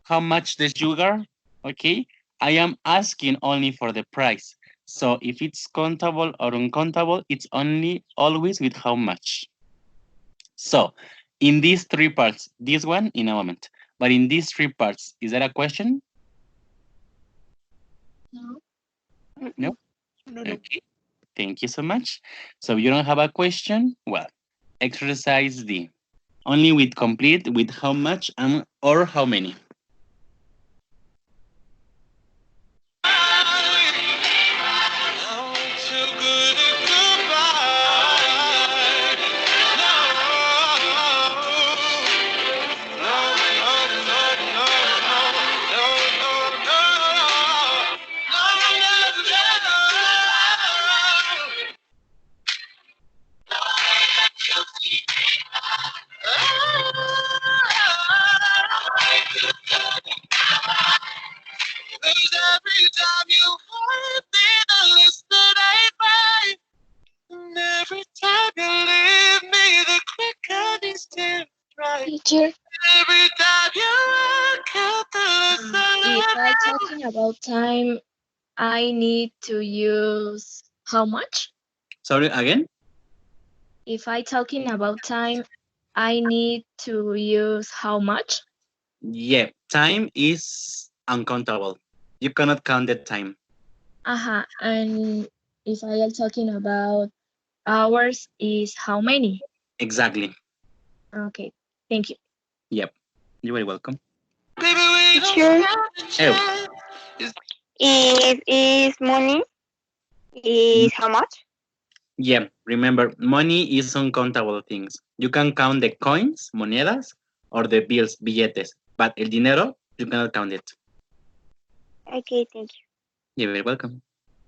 [SPEAKER 1] How much the sugar? Okay, I am asking only for the price. So if it's countable or uncountable, it's only always with how much. So in these three parts, this one in a moment, but in these three parts, is that a question?
[SPEAKER 9] No.
[SPEAKER 1] No? Okay, thank you so much. So you don't have a question? Well, exercise D. Only with complete with how much and or how many.
[SPEAKER 5] Every time you heart me the list that I write, and every time you leave me, the quicker these tears dry.
[SPEAKER 9] Teacher,
[SPEAKER 5] Every time you walk out the list that
[SPEAKER 9] if
[SPEAKER 5] I
[SPEAKER 9] I
[SPEAKER 5] write.
[SPEAKER 9] talking about time, I need to use how much?
[SPEAKER 1] Sorry, again?
[SPEAKER 9] If I talking about time, I need to use how much?
[SPEAKER 1] Yeah, time is uncountable. You cannot count the time.
[SPEAKER 9] And if I am talking about hours, is how many?
[SPEAKER 1] Exactly.
[SPEAKER 9] Okay, thank you.
[SPEAKER 1] Yep. You're very welcome.
[SPEAKER 4] Teacher,
[SPEAKER 1] Oh,
[SPEAKER 4] is money is how much?
[SPEAKER 1] yeah. Remember, money is uncountable things. You can count the coins, monedas, or the bills, billetes. But el dinero, you cannot count it.
[SPEAKER 4] Okay, thank you.
[SPEAKER 1] You're very welcome.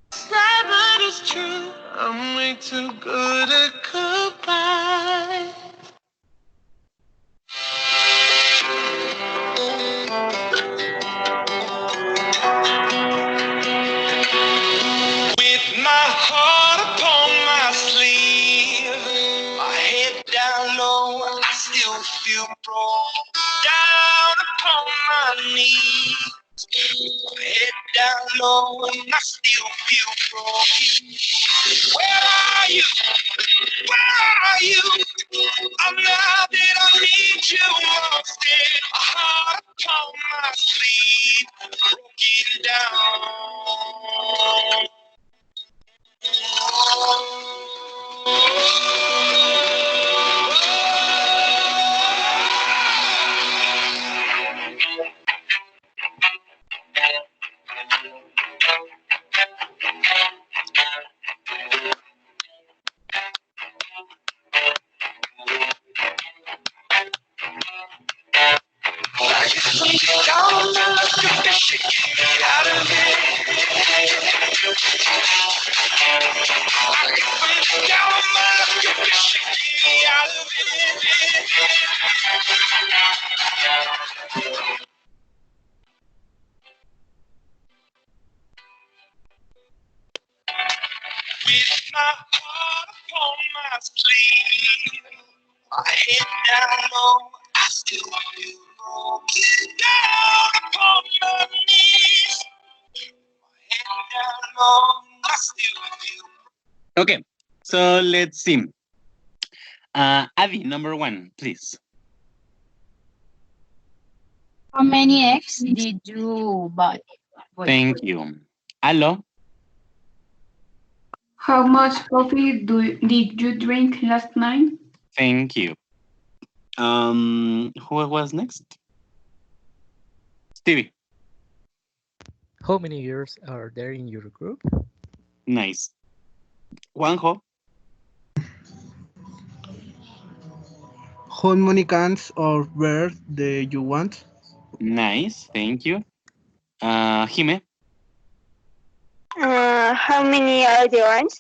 [SPEAKER 5] But it's true, I'm way too good at goodbye. With my heart upon my sleeve, my head down low, I still feel broke. Down upon my knees, my head down low, I still feel broken. Where are you? Where are you? I'm now that I need you most. A heart upon my sleeve, broken down. Down like a fish, get me out of here. Down like a fish, get me out of here. With my heart upon my sleeve, my head down low, I still feel broken. Down upon my knees, my head down low, I still feel.
[SPEAKER 1] Okay, so let's see. Avi, number one, please.
[SPEAKER 9] How many eggs did you buy?
[SPEAKER 1] Thank you. Alo,
[SPEAKER 6] How much coffee did you drink last night?
[SPEAKER 1] thank you. Who was next? Stevie.
[SPEAKER 2] How many girls are there in your group?
[SPEAKER 1] Nice. Juanjo.
[SPEAKER 7] How many cans or beer do you want?
[SPEAKER 1] Nice. Thank you. Jime.
[SPEAKER 4] How many are the orange?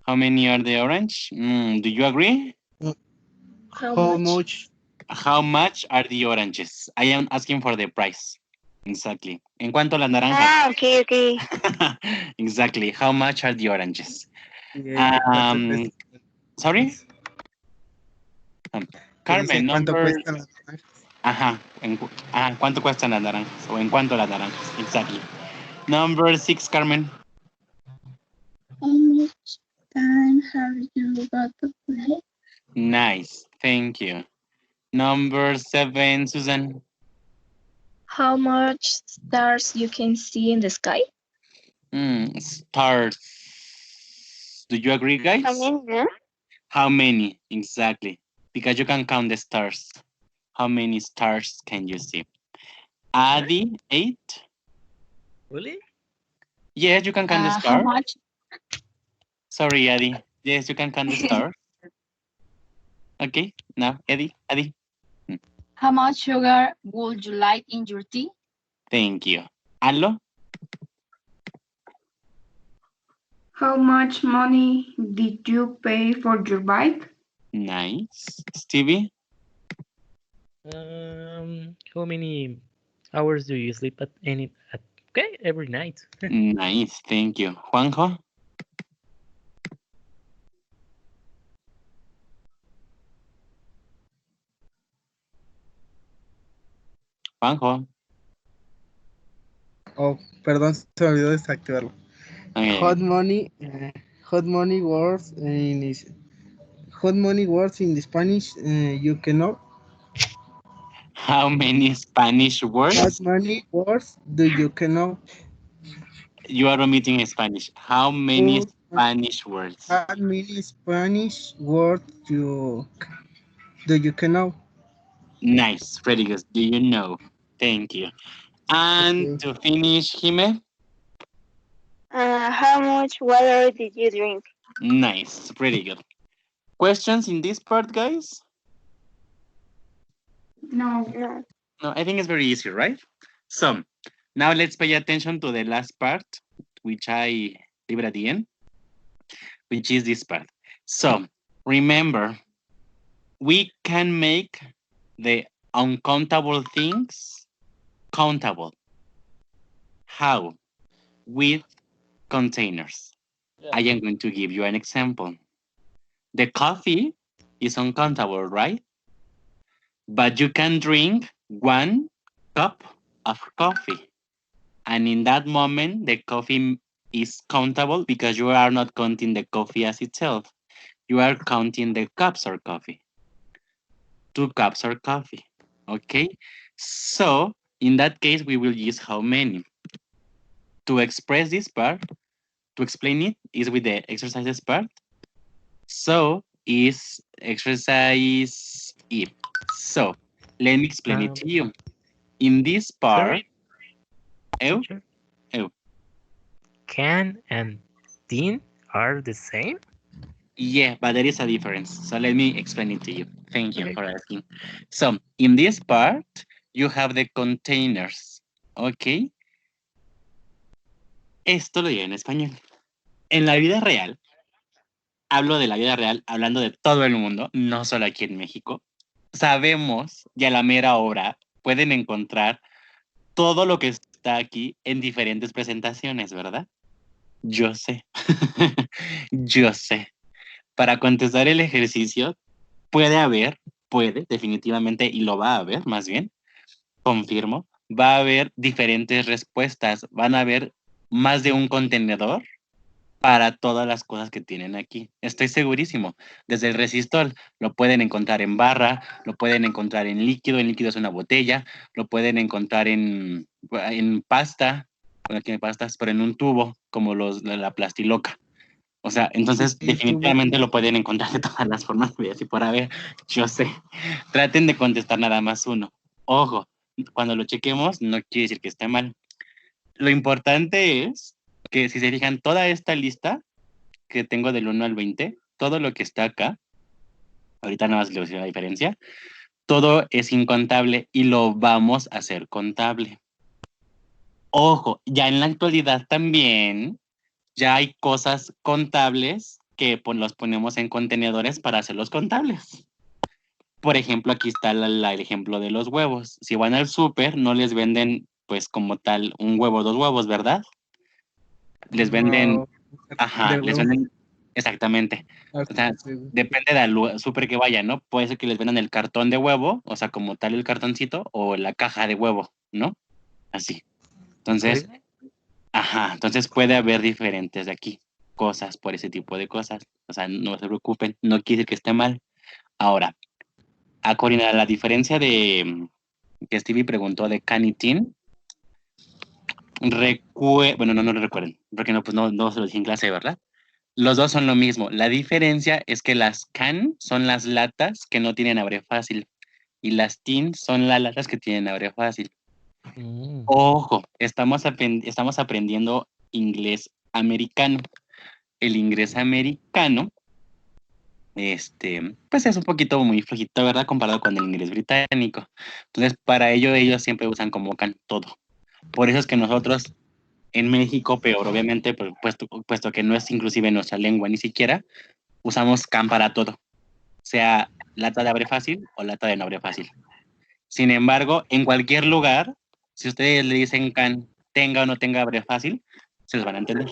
[SPEAKER 1] How many are the orange? Do you agree?
[SPEAKER 7] How much?
[SPEAKER 1] How much are the oranges? I am asking for the price. Exactly. ¿En cuánto las naranjas?
[SPEAKER 4] Ah, okay, okay.
[SPEAKER 1] Exactly. How much are the oranges?
[SPEAKER 7] Yeah, that's the best.
[SPEAKER 1] Sorry?
[SPEAKER 7] Que dice,
[SPEAKER 1] Carmen,
[SPEAKER 7] ¿cuánto
[SPEAKER 1] number...
[SPEAKER 7] cuestan las naranjas?
[SPEAKER 1] ¿Cuánto cuestan las naranjas? ¿O en cuánto las naranjas? Exactly. Number 6, Carmen.
[SPEAKER 3] How much time have you got to play?
[SPEAKER 1] Nice. Thank you. Number 7, Susan.
[SPEAKER 9] How much stars you can see in the sky?
[SPEAKER 1] Stars. Do you agree, guys?
[SPEAKER 4] How many, no?
[SPEAKER 1] How many? Exactly. Because you can count the stars. How many stars can you see? Adi, 8.
[SPEAKER 2] Really?
[SPEAKER 1] Yes, you can count the
[SPEAKER 6] How
[SPEAKER 1] stars.
[SPEAKER 6] much?
[SPEAKER 1] Sorry, Adi. Yes, you can count the stars. Okay, now, Adi.
[SPEAKER 6] How much sugar would you like in your tea?
[SPEAKER 1] Thank you. Allo?
[SPEAKER 6] How much money did you pay for your bike?
[SPEAKER 1] Nice. Stevie?
[SPEAKER 2] How many hours do you sleep every night?
[SPEAKER 1] Nice, thank you. Juanjo? Juanjo?
[SPEAKER 7] Oh, perdón, se me olvidó desactivarlo.
[SPEAKER 1] Okay.
[SPEAKER 7] Hot money words in the Spanish. You can know.
[SPEAKER 1] How many Spanish
[SPEAKER 7] Hot
[SPEAKER 1] words?
[SPEAKER 7] money words do you can know?
[SPEAKER 1] You are omitting Spanish. How many Spanish words?
[SPEAKER 7] How many Spanish words do you can know?
[SPEAKER 1] Nice, pretty good. Do you know? Thank you. And
[SPEAKER 7] Okay.
[SPEAKER 1] to finish, Jime?
[SPEAKER 4] How much water did you drink?
[SPEAKER 1] Nice, pretty good. Questions in this part, guys?
[SPEAKER 6] No.
[SPEAKER 4] No.
[SPEAKER 1] No, I think it's very easy, right? So, now let's pay attention to the last part, which I leave it at the end, which is this part. So, remember, we can make the uncountable things countable. How? With containers.
[SPEAKER 2] Yeah.
[SPEAKER 1] I am going to give you an example. The coffee is uncountable, right? But you can drink 1 cup of coffee. And in that moment, the coffee is countable because you are not counting the coffee as itself. You are counting the cups of coffee. 2 cups of coffee. Okay? So, in that case, we will use how many. To express this part, to explain it, is with the exercises part. So, is exercise E. So, let me explain it to you. In this part,
[SPEAKER 2] Teacher? Can and tin are the same?
[SPEAKER 1] yeah, but there is a difference. So let me explain it to you. Thank you
[SPEAKER 2] Okay.
[SPEAKER 1] for asking. So, in this part, you have the containers. Okay. Esto lo digo en español. En la vida real, hablo de la vida real, hablando de todo el mundo, no solo aquí en México. Sabemos y a la mera hora pueden encontrar todo lo que está aquí en diferentes presentaciones, ¿verdad? Yo sé. Yo sé. Para contestar el ejercicio, puede, definitivamente, y lo va a haber, más bien, confirmo, va a haber diferentes respuestas. Van a haber más de un contenedor para todas las cosas que tienen aquí. Estoy segurísimo. Desde el resistor lo pueden encontrar en barra, lo pueden encontrar en líquido es una botella, lo pueden encontrar en pasta, bueno, aquí hay pastas, pero en un tubo, como la plastiloca. O sea, entonces definitivamente lo pueden encontrar de todas las formas, así por haber, yo sé. Traten de contestar nada más uno. Ojo, cuando lo chequemos, no quiere decir que esté mal. Lo importante es que si se fijan, toda esta lista que tengo del 1 al 20, todo lo que está acá, ahorita nada más les voy a decir la diferencia, todo es incontable y lo vamos a hacer contable. Ojo, ya en la actualidad también ya hay cosas contables que los ponemos en contenedores para hacerlos contables. Por ejemplo, aquí está el ejemplo de los huevos. Si van al súper, no les venden, pues, como tal, un huevo o 2 huevos, ¿verdad? Les venden,
[SPEAKER 7] de
[SPEAKER 1] les
[SPEAKER 7] huevo.
[SPEAKER 1] venden, exactamente. O sea, depende del súper que vayan, ¿no? Puede ser que les vendan el cartón de huevo, o sea, como tal el cartoncito, o la caja de huevo, ¿no? Así. Entonces, entonces puede haber diferentes de aquí, cosas por ese tipo de cosas. O sea, no se preocupen, no quiere decir que esté mal. Ahora, a Corina, la diferencia de que Stevie preguntó de can y tin, bueno, no lo recuerden, porque no, pues no se lo dije en clase, ¿verdad? Los dos son lo mismo. La diferencia es que las can son las latas que no tienen abre fácil y las tin son las latas que tienen abre fácil. Ojo, estamos aprendiendo inglés americano. El inglés americano, pues es un poquito muy flojito, ¿verdad? Comparado con el inglés británico. Entonces, para ellos siempre usan como can todo. Por eso es que nosotros en México, peor, obviamente, puesto que no es inclusive nuestra lengua ni siquiera, usamos can para todo. Sea lata de abre fácil o lata de no abre fácil. Sin embargo, en cualquier lugar, si ustedes le dicen can, tenga o no tenga abre fácil, se los van a entender.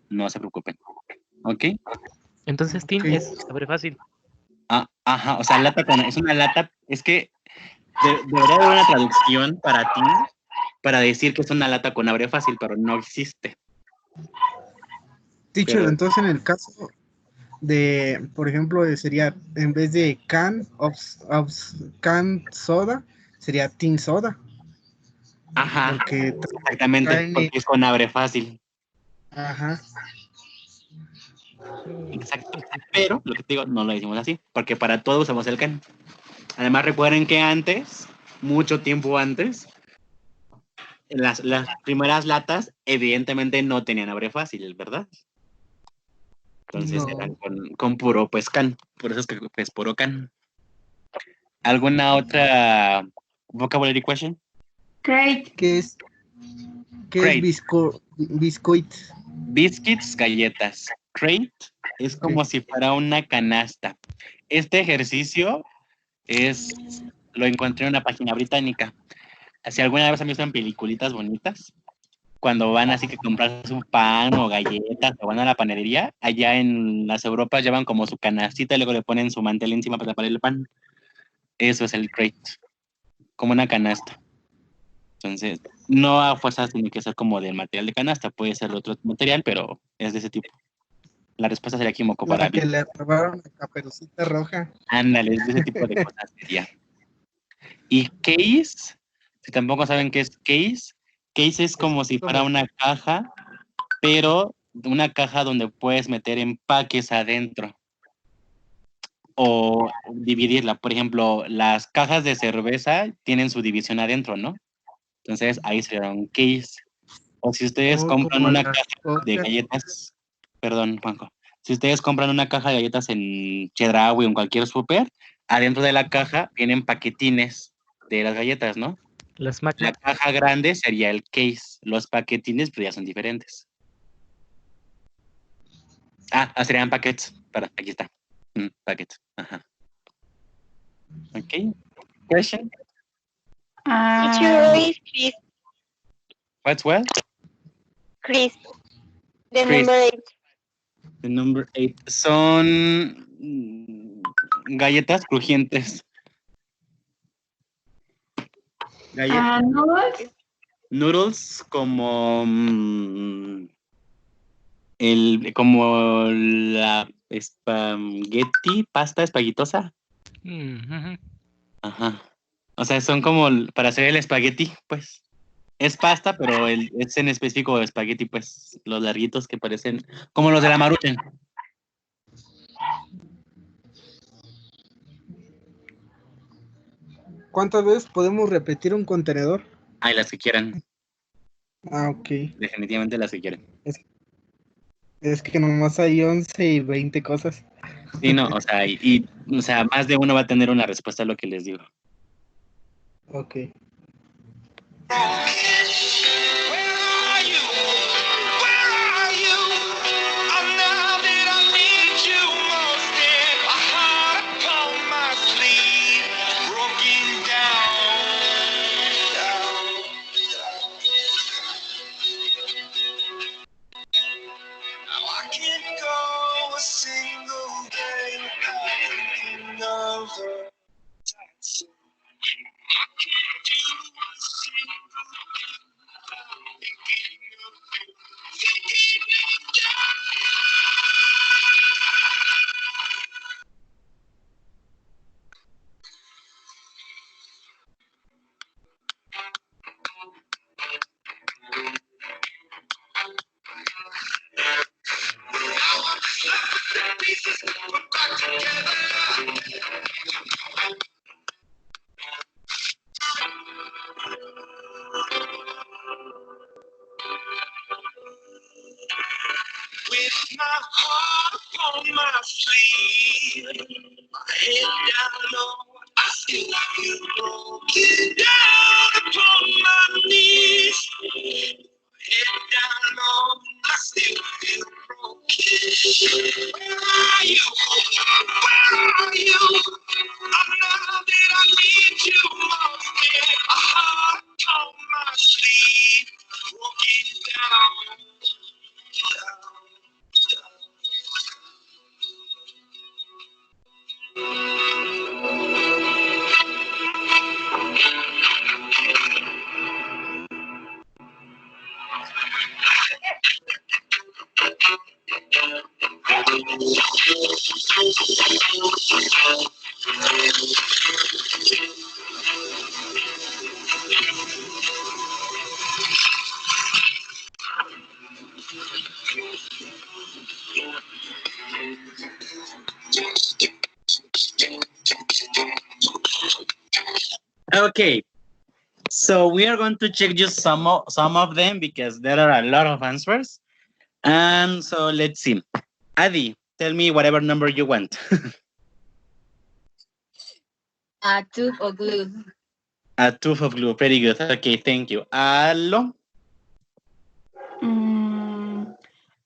[SPEAKER 1] No se preocupen. ¿Ok?
[SPEAKER 2] Entonces, tin es abre fácil.
[SPEAKER 1] O sea, es una lata, es que debería haber una traducción para ti, para decir que es una lata con abre fácil, pero no existe.
[SPEAKER 7] Teacher,
[SPEAKER 1] Pero-
[SPEAKER 7] entonces en el caso de, por ejemplo, sería, en vez de can can soda, sería tin soda.
[SPEAKER 1] Ajá,
[SPEAKER 7] Porque
[SPEAKER 1] exactamente, porque es con abre fácil.
[SPEAKER 7] Ajá.
[SPEAKER 1] Exacto. Pero, lo que te digo, no lo decimos así, porque para todo usamos el can. Además, recuerden que antes, mucho tiempo antes, las primeras latas evidentemente no tenían abre fácil, ¿verdad? Entonces
[SPEAKER 7] No.
[SPEAKER 1] eran con puro pues can. Por eso es que es puro can. ¿Alguna otra vocabulary question?
[SPEAKER 6] Great.
[SPEAKER 7] ¿Qué es
[SPEAKER 1] Crate.
[SPEAKER 7] Biscuit?
[SPEAKER 1] Biscuits, galletas. Crate es como si fuera una canasta. Este ejercicio lo encontré en una página británica. Si alguna vez han visto en peliculitas bonitas, cuando van así que comprar su pan o galletas o van a la panadería, allá en las Europas llevan como su canastita y luego le ponen su mantel encima para tapar el pan. Eso es el crate, como una canasta. Entonces, no a fuerzas tiene que ser como del material de canasta, puede ser de otro material, pero es de ese tipo. La respuesta sería aquí moco para
[SPEAKER 7] La que le robaron a Caperucita Roja.
[SPEAKER 1] Ándale, es de ese tipo de cosas sería. Y case, si tampoco saben qué es case es como si fuera una caja, pero una caja donde puedes meter empaques adentro o dividirla. Por ejemplo, las cajas de cerveza tienen su división adentro, ¿no? Entonces ahí sería un case. O si ustedes compran
[SPEAKER 7] como
[SPEAKER 1] una
[SPEAKER 7] las
[SPEAKER 1] caja de
[SPEAKER 7] cosas.
[SPEAKER 1] galletas, perdón, Juanjo, si ustedes compran una caja de galletas en Chedraui o en cualquier súper, adentro de la caja vienen paquetines de las galletas, ¿no? La caja grande sería el case, los paquetines pues ya son diferentes. Serían paquets, aquí está, paquets, ajá. Ok, question?
[SPEAKER 4] Teacher is Chris.
[SPEAKER 1] What's what?
[SPEAKER 4] Chris. The
[SPEAKER 1] Chris.
[SPEAKER 4] number 8.
[SPEAKER 1] The number 8. Son galletas crujientes.
[SPEAKER 6] Noodles.
[SPEAKER 1] Noodles como como la espagueti, pasta espaguetosa. Ajá. O sea, son como para hacer el espagueti, pues. Es pasta, pero es en específico espagueti, pues. Los larguitos que parecen como los de la Maruchan.
[SPEAKER 7] ¿Cuántas veces podemos repetir un contenedor?
[SPEAKER 1] Ay, las que quieran.
[SPEAKER 7] Ah, ok.
[SPEAKER 1] Definitivamente las que quieran.
[SPEAKER 7] Es que nomás hay 11 y 20 cosas.
[SPEAKER 1] Sí, no, o sea, más de uno va a tener una respuesta a lo que les digo.
[SPEAKER 7] Ok.
[SPEAKER 5] Where are you? Where are you? Now that I need you most, and a heart upon my sleeve, broken down. Now I can't go a single day without thinking of her. I can't do a single day without thinking of you. Thinking of you. Pieces put back together. With my heart upon my sleeve, my head down low, I still feel broken. Down upon my knees, head down low, I still feel broken. Where are you? Where are you? I'm now that I need you most. Yeah, a heart upon my sleeve, broken down.
[SPEAKER 1] Okay, so we are going to check just some of them because there are a lot of answers. And so let's see. Adi, tell me whatever number you want.
[SPEAKER 9] A tube of glue.
[SPEAKER 1] A tube of glue. Very good. Okay, thank you. Alo,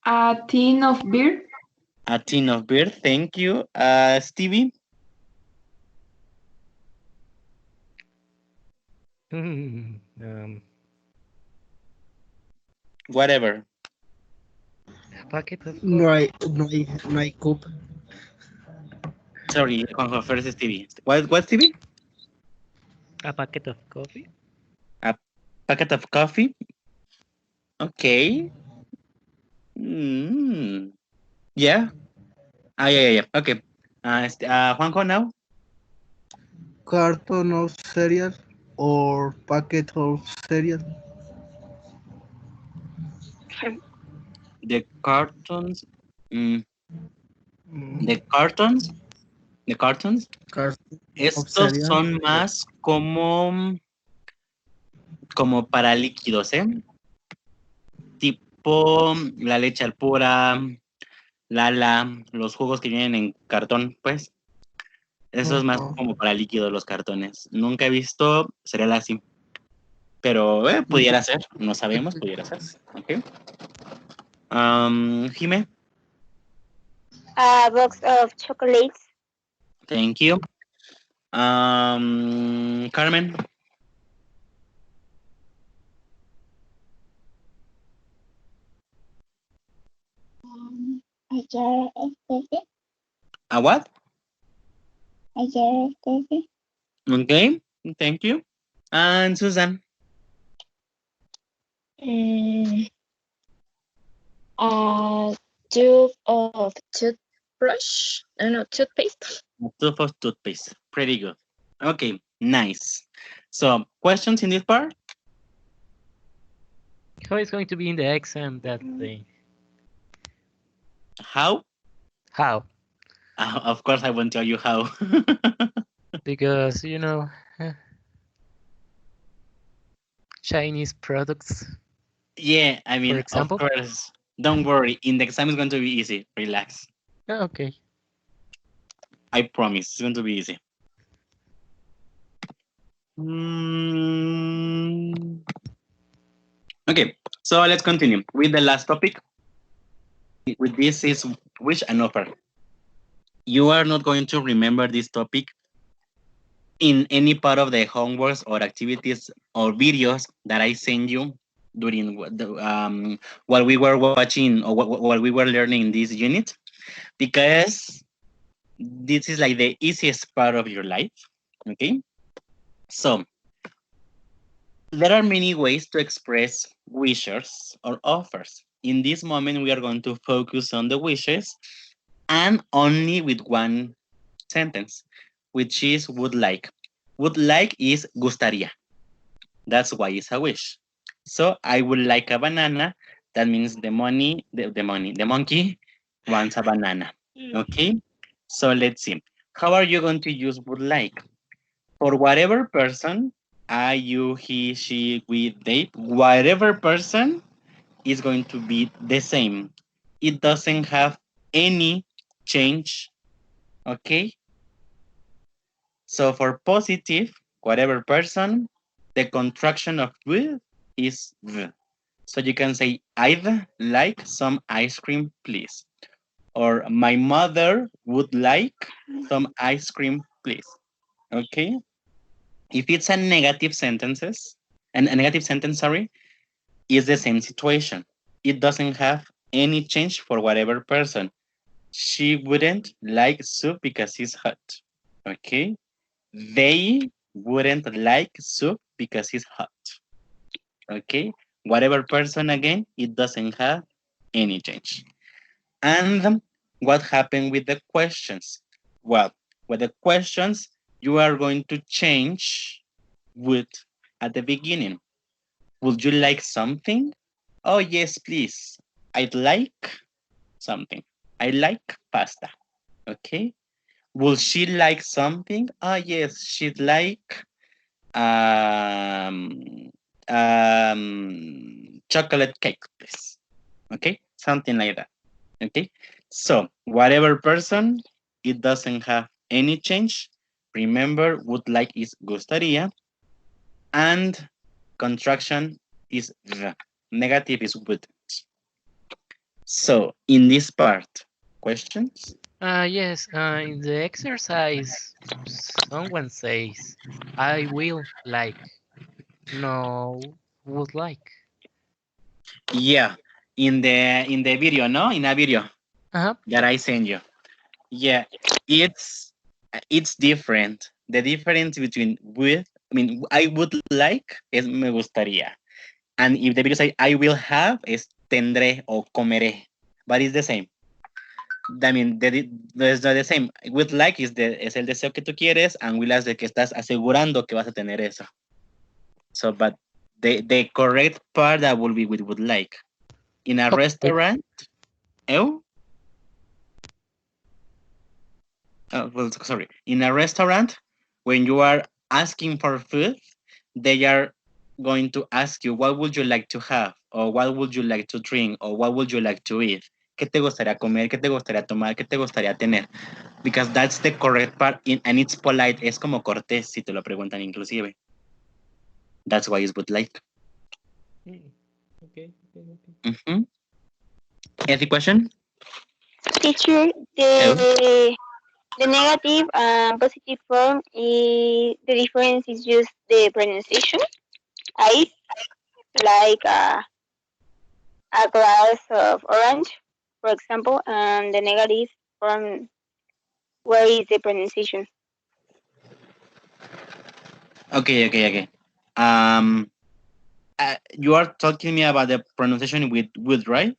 [SPEAKER 6] A tin of beer.
[SPEAKER 1] a tin of beer. Thank you. Stevie, whatever.
[SPEAKER 2] A packet of
[SPEAKER 7] No
[SPEAKER 2] coffee.
[SPEAKER 7] hay cup.
[SPEAKER 1] Sorry, Juanjo, first Stevie. What, Stevie?
[SPEAKER 2] A packet of coffee.
[SPEAKER 1] A packet of coffee. Okay. Yeah. Yeah. Okay. Juanjo now.
[SPEAKER 7] Carton of cereal or packet of cereal.
[SPEAKER 1] The cartons.
[SPEAKER 7] Mm,
[SPEAKER 1] The cartons. The cartons.
[SPEAKER 7] carton of
[SPEAKER 1] Estos
[SPEAKER 7] cereal.
[SPEAKER 1] son más como para líquidos, ¿eh? Tipo la leche al pura, Lala, los jugos que vienen en cartón, pues. Eso es más
[SPEAKER 7] Ojo.
[SPEAKER 1] como para líquidos los cartones. Nunca he visto cereal así. Pero pudiera ser, no sabemos, pudiera ser. Ok. Jime,
[SPEAKER 4] A box of chocolates.
[SPEAKER 1] thank you. Carmen,
[SPEAKER 3] A jar of coffee.
[SPEAKER 1] a what?
[SPEAKER 3] A jar of coffee.
[SPEAKER 1] Okay, thank you. And Susan,
[SPEAKER 9] A tube of toothbrush. No, toothpaste.
[SPEAKER 1] a tube of toothpaste. Pretty good. Okay, nice. So, questions in this part?
[SPEAKER 2] How is going to be in the exam that thing?
[SPEAKER 1] How?
[SPEAKER 2] How?
[SPEAKER 1] Of course, I won't tell you how.
[SPEAKER 2] Because Chinese products,
[SPEAKER 1] Yeah, I
[SPEAKER 2] for
[SPEAKER 1] mean, of
[SPEAKER 2] example.
[SPEAKER 1] course. Don't worry. In the exam, it's going to be easy. Relax.
[SPEAKER 2] Okay.
[SPEAKER 1] I promise. It's going to be easy. Mm. Okay, so let's continue with the last topic. With this is wish and offer. You are not going to remember this topic in any part of the homeworks or activities or videos that I send you during while we were watching or while we were learning this unit, because this is like the easiest part of your life. Okay, so there are many ways to express wishes or offers. In this moment, we are going to focus on the wishes and only with one sentence, which is would like. Would like is gustaría. That's why it's a wish. So I would like a banana. That means the monkey wants a banana. Okay. So let's see. How are you going to use would like? For whatever person, I, you, he, she, we, they, whatever person is going to be the same. It doesn't have any change. Okay. So for positive, whatever person, the contraction of would is v. So you can say, I'd like some ice cream, please. Or my mother would like some ice cream, please. Okay. If it's a negative sentences, and a negative sentence, sorry, is the same situation. It doesn't have any change for whatever person. She wouldn't like soup because it's hot. Okay. They wouldn't like soup because it's hot. Okay. Whatever person again, it doesn't have any change. And what happened with the questions? Well, with the questions, you are going to change would at the beginning. Would you like something? Oh, yes, please. I'd like something. I like pasta. Okay. Will she like something? Ah, yes, she'd like um, chocolate cake, please. Okay. Something like that. Okay. So whatever person, it doesn't have any change. Remember, would like is gustaría, and contraction is the. Negative is wouldn't. So in this part, questions?
[SPEAKER 2] Yes, in the exercise, someone says, I will like, no, would like.
[SPEAKER 1] Yeah, in the video, no, in a video
[SPEAKER 2] Uh-huh.
[SPEAKER 1] that I send you. Yeah, it's different. The difference between would, I mean, I would like is me gustaría, and if the video say I will have is tendré o comeré, but it's the same. I mean, it's not the same. Would like es el deseo que tú quieres, and will es de que estás asegurando que vas a tener eso. So, but the correct part that will be with would like. In a
[SPEAKER 2] Okay.
[SPEAKER 1] restaurant, well, sorry. In a restaurant, when you are asking for food, they are going to ask you, what would you like to have? Or what would you like to drink? Or what would you like to eat? ¿Qué te gustaría comer? ¿Qué te gustaría tomar? ¿Qué te gustaría tener? Because that's the correct part, and it's polite. Es como cortés si te lo preguntan inclusive. That's why it's would like.
[SPEAKER 2] Okay.
[SPEAKER 1] Mm-hmm. Any question?
[SPEAKER 4] Teacher, the negative and positive form is the difference is just the pronunciation. I like a glass of orange, for example, and the negative form, where is the pronunciation?
[SPEAKER 1] Okay. You are talking me about the pronunciation with would, right?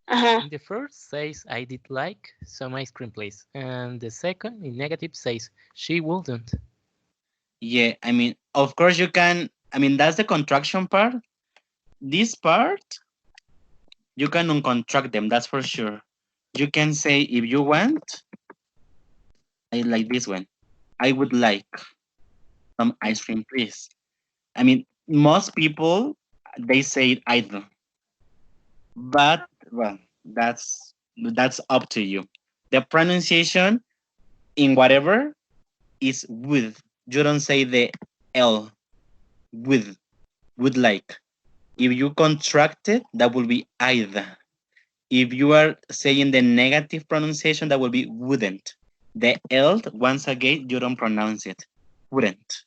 [SPEAKER 2] In the first says, I did like some ice cream, please. And the second, in negative, says, she wouldn't.
[SPEAKER 1] Yeah, I mean, of course you can. I mean, that's the contraction part. This part, you can uncontract them, that's for sure. You can say, if you want, I like this one. I would like. some ice cream, please. I mean, most people, they say either, but well, that's up to you. The pronunciation in whatever is with. You don't say the L, with, would like. If you contract it, that will be either. If you are saying the negative pronunciation, that will be wouldn't. The L, once again, you don't pronounce it. Wouldn't.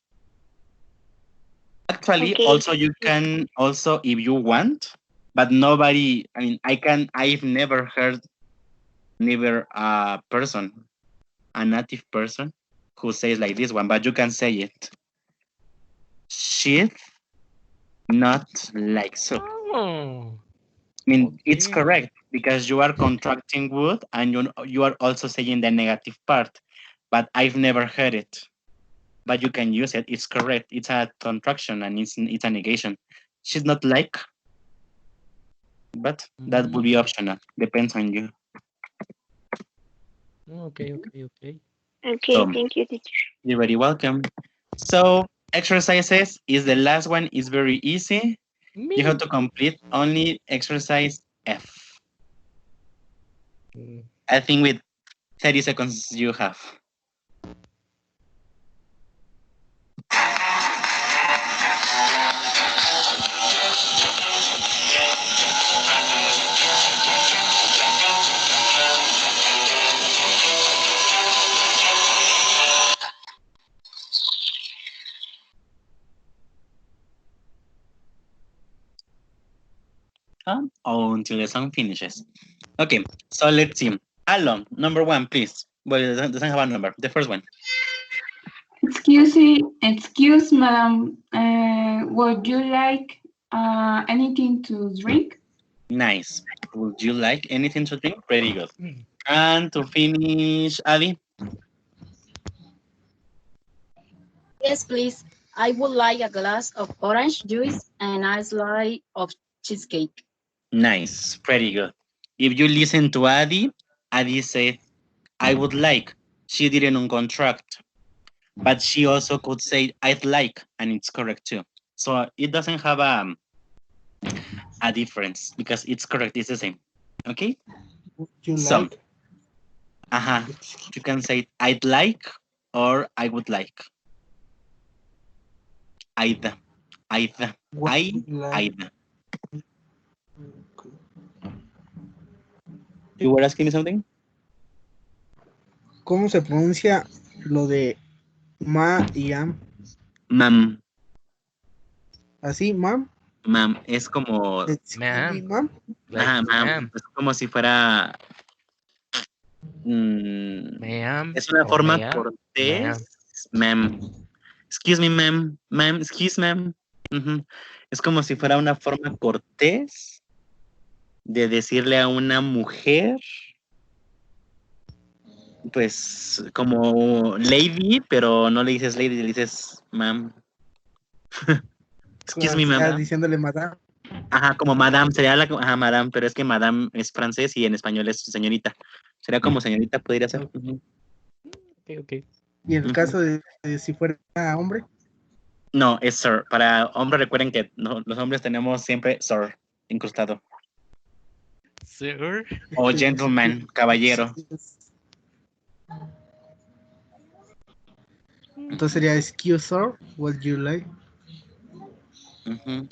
[SPEAKER 1] Actually,
[SPEAKER 4] Okay.
[SPEAKER 1] also you can also, if you want, but nobody, I mean, I've never heard never a person, a native person who says like this one, but you can say it. She'd not like so.
[SPEAKER 2] Oh,
[SPEAKER 1] I mean, it's
[SPEAKER 2] okay.
[SPEAKER 1] correct because you are contracting would and you are also saying the negative part, but I've never heard it. But you can use it. It's correct. It's a contraction and it's a negation. She's not like, but that would be optional. Depends on you.
[SPEAKER 2] Okay.
[SPEAKER 4] Okay,
[SPEAKER 1] So
[SPEAKER 4] thank you, teacher.
[SPEAKER 1] you're very welcome. So exercises is the last one. Is very easy. You have to complete only exercise F. I think with 30 seconds you have. Until the song finishes. Okay, so let's see. Alon, number one, please. Well, it doesn't have a number. The first one.
[SPEAKER 6] Excuse, madam. Would you like anything to drink?
[SPEAKER 1] Nice. Would you like anything to drink? Pretty good. And to finish, Adi.
[SPEAKER 10] Yes, please. I would like a glass of orange juice and a slice of cheesecake.
[SPEAKER 1] Nice. Pretty good. If you listen to Adi, Adi said, I would like. She didn't contract. But she also could say, I'd like, and it's correct too. So it doesn't have a difference because it's correct. It's the same. Okay?
[SPEAKER 7] You
[SPEAKER 1] So,
[SPEAKER 7] like?
[SPEAKER 1] you can say, I'd like or I would like. Either. Either.
[SPEAKER 7] What
[SPEAKER 1] I,
[SPEAKER 7] would you like?
[SPEAKER 1] either. You were asking me something?
[SPEAKER 7] ¿Cómo se pronuncia lo de ma y am?
[SPEAKER 1] Mam.
[SPEAKER 7] ¿Así, mam?
[SPEAKER 1] Mam. Es como...
[SPEAKER 7] Excuse me, mam.
[SPEAKER 1] Ajá, mam. Es como si fuera...
[SPEAKER 2] Ma'am.
[SPEAKER 1] Es una
[SPEAKER 2] or
[SPEAKER 1] forma
[SPEAKER 2] ma'am,
[SPEAKER 1] cortés. Ma'am. Excuse me, ma'am. Ma'am, excuse ma'am. Ujú. Es como si fuera una forma cortés de decirle a una mujer, pues, como lady, pero no le dices lady, le dices ma'am. Excuse me,
[SPEAKER 7] Como
[SPEAKER 1] ma'am.
[SPEAKER 7] diciéndole madame.
[SPEAKER 1] Ajá, como madame, sería la, ajá, madame, pero es que madame es francés y en español es señorita. Sería como señorita, podría ser. Ujú.
[SPEAKER 2] Okay.
[SPEAKER 7] Y en el caso de si fuera hombre.
[SPEAKER 1] No, es sir. Para hombres, recuerden que los hombres tenemos siempre sir incrustado.
[SPEAKER 2] Sir.
[SPEAKER 1] O gentleman, caballero.
[SPEAKER 7] Entonces sería excuse sir, would you like?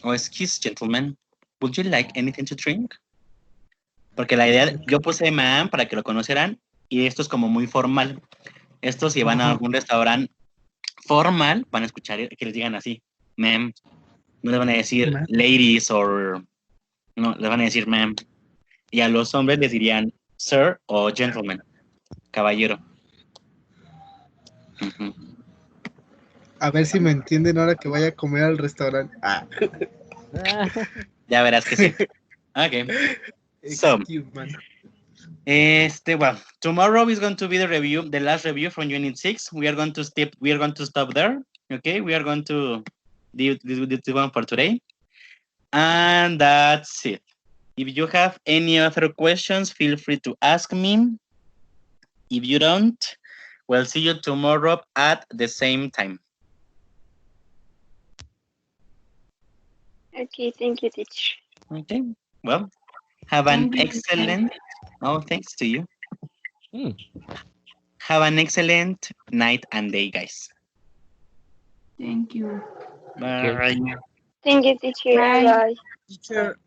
[SPEAKER 1] O excuse gentleman, would you like anything to drink? Porque la idea, yo puse ma'am para que lo conocieran y esto es como muy formal. Estos si van a algún restaurante formal, van a escuchar que les digan así, ma'am. No les van a decir ladies o... No, les van a decir ma'am. Y a los hombres les dirían sir o gentleman, caballero.
[SPEAKER 7] A ver si me entienden ahora que vaya a comer al restaurante.
[SPEAKER 1] Ya verás que sí. Okay. So, well, tomorrow is going to be the last review from Unit 6. We are going to stop there. Okay, we are going to do this one for today. And that's it. If you have any other questions, feel free to ask me. If you don't, we'll see you tomorrow at the same time.
[SPEAKER 4] Okay, thank you, teacher.
[SPEAKER 1] Okay. Well, have an
[SPEAKER 6] Thank you.
[SPEAKER 1] excellent. Oh, thanks to you.
[SPEAKER 2] Hmm.
[SPEAKER 1] Have an excellent night and day, guys.
[SPEAKER 6] Thank you.
[SPEAKER 2] Okay.
[SPEAKER 1] Bye.
[SPEAKER 4] Thank you, teacher.
[SPEAKER 6] Bye.
[SPEAKER 4] Bye.
[SPEAKER 7] Teacher,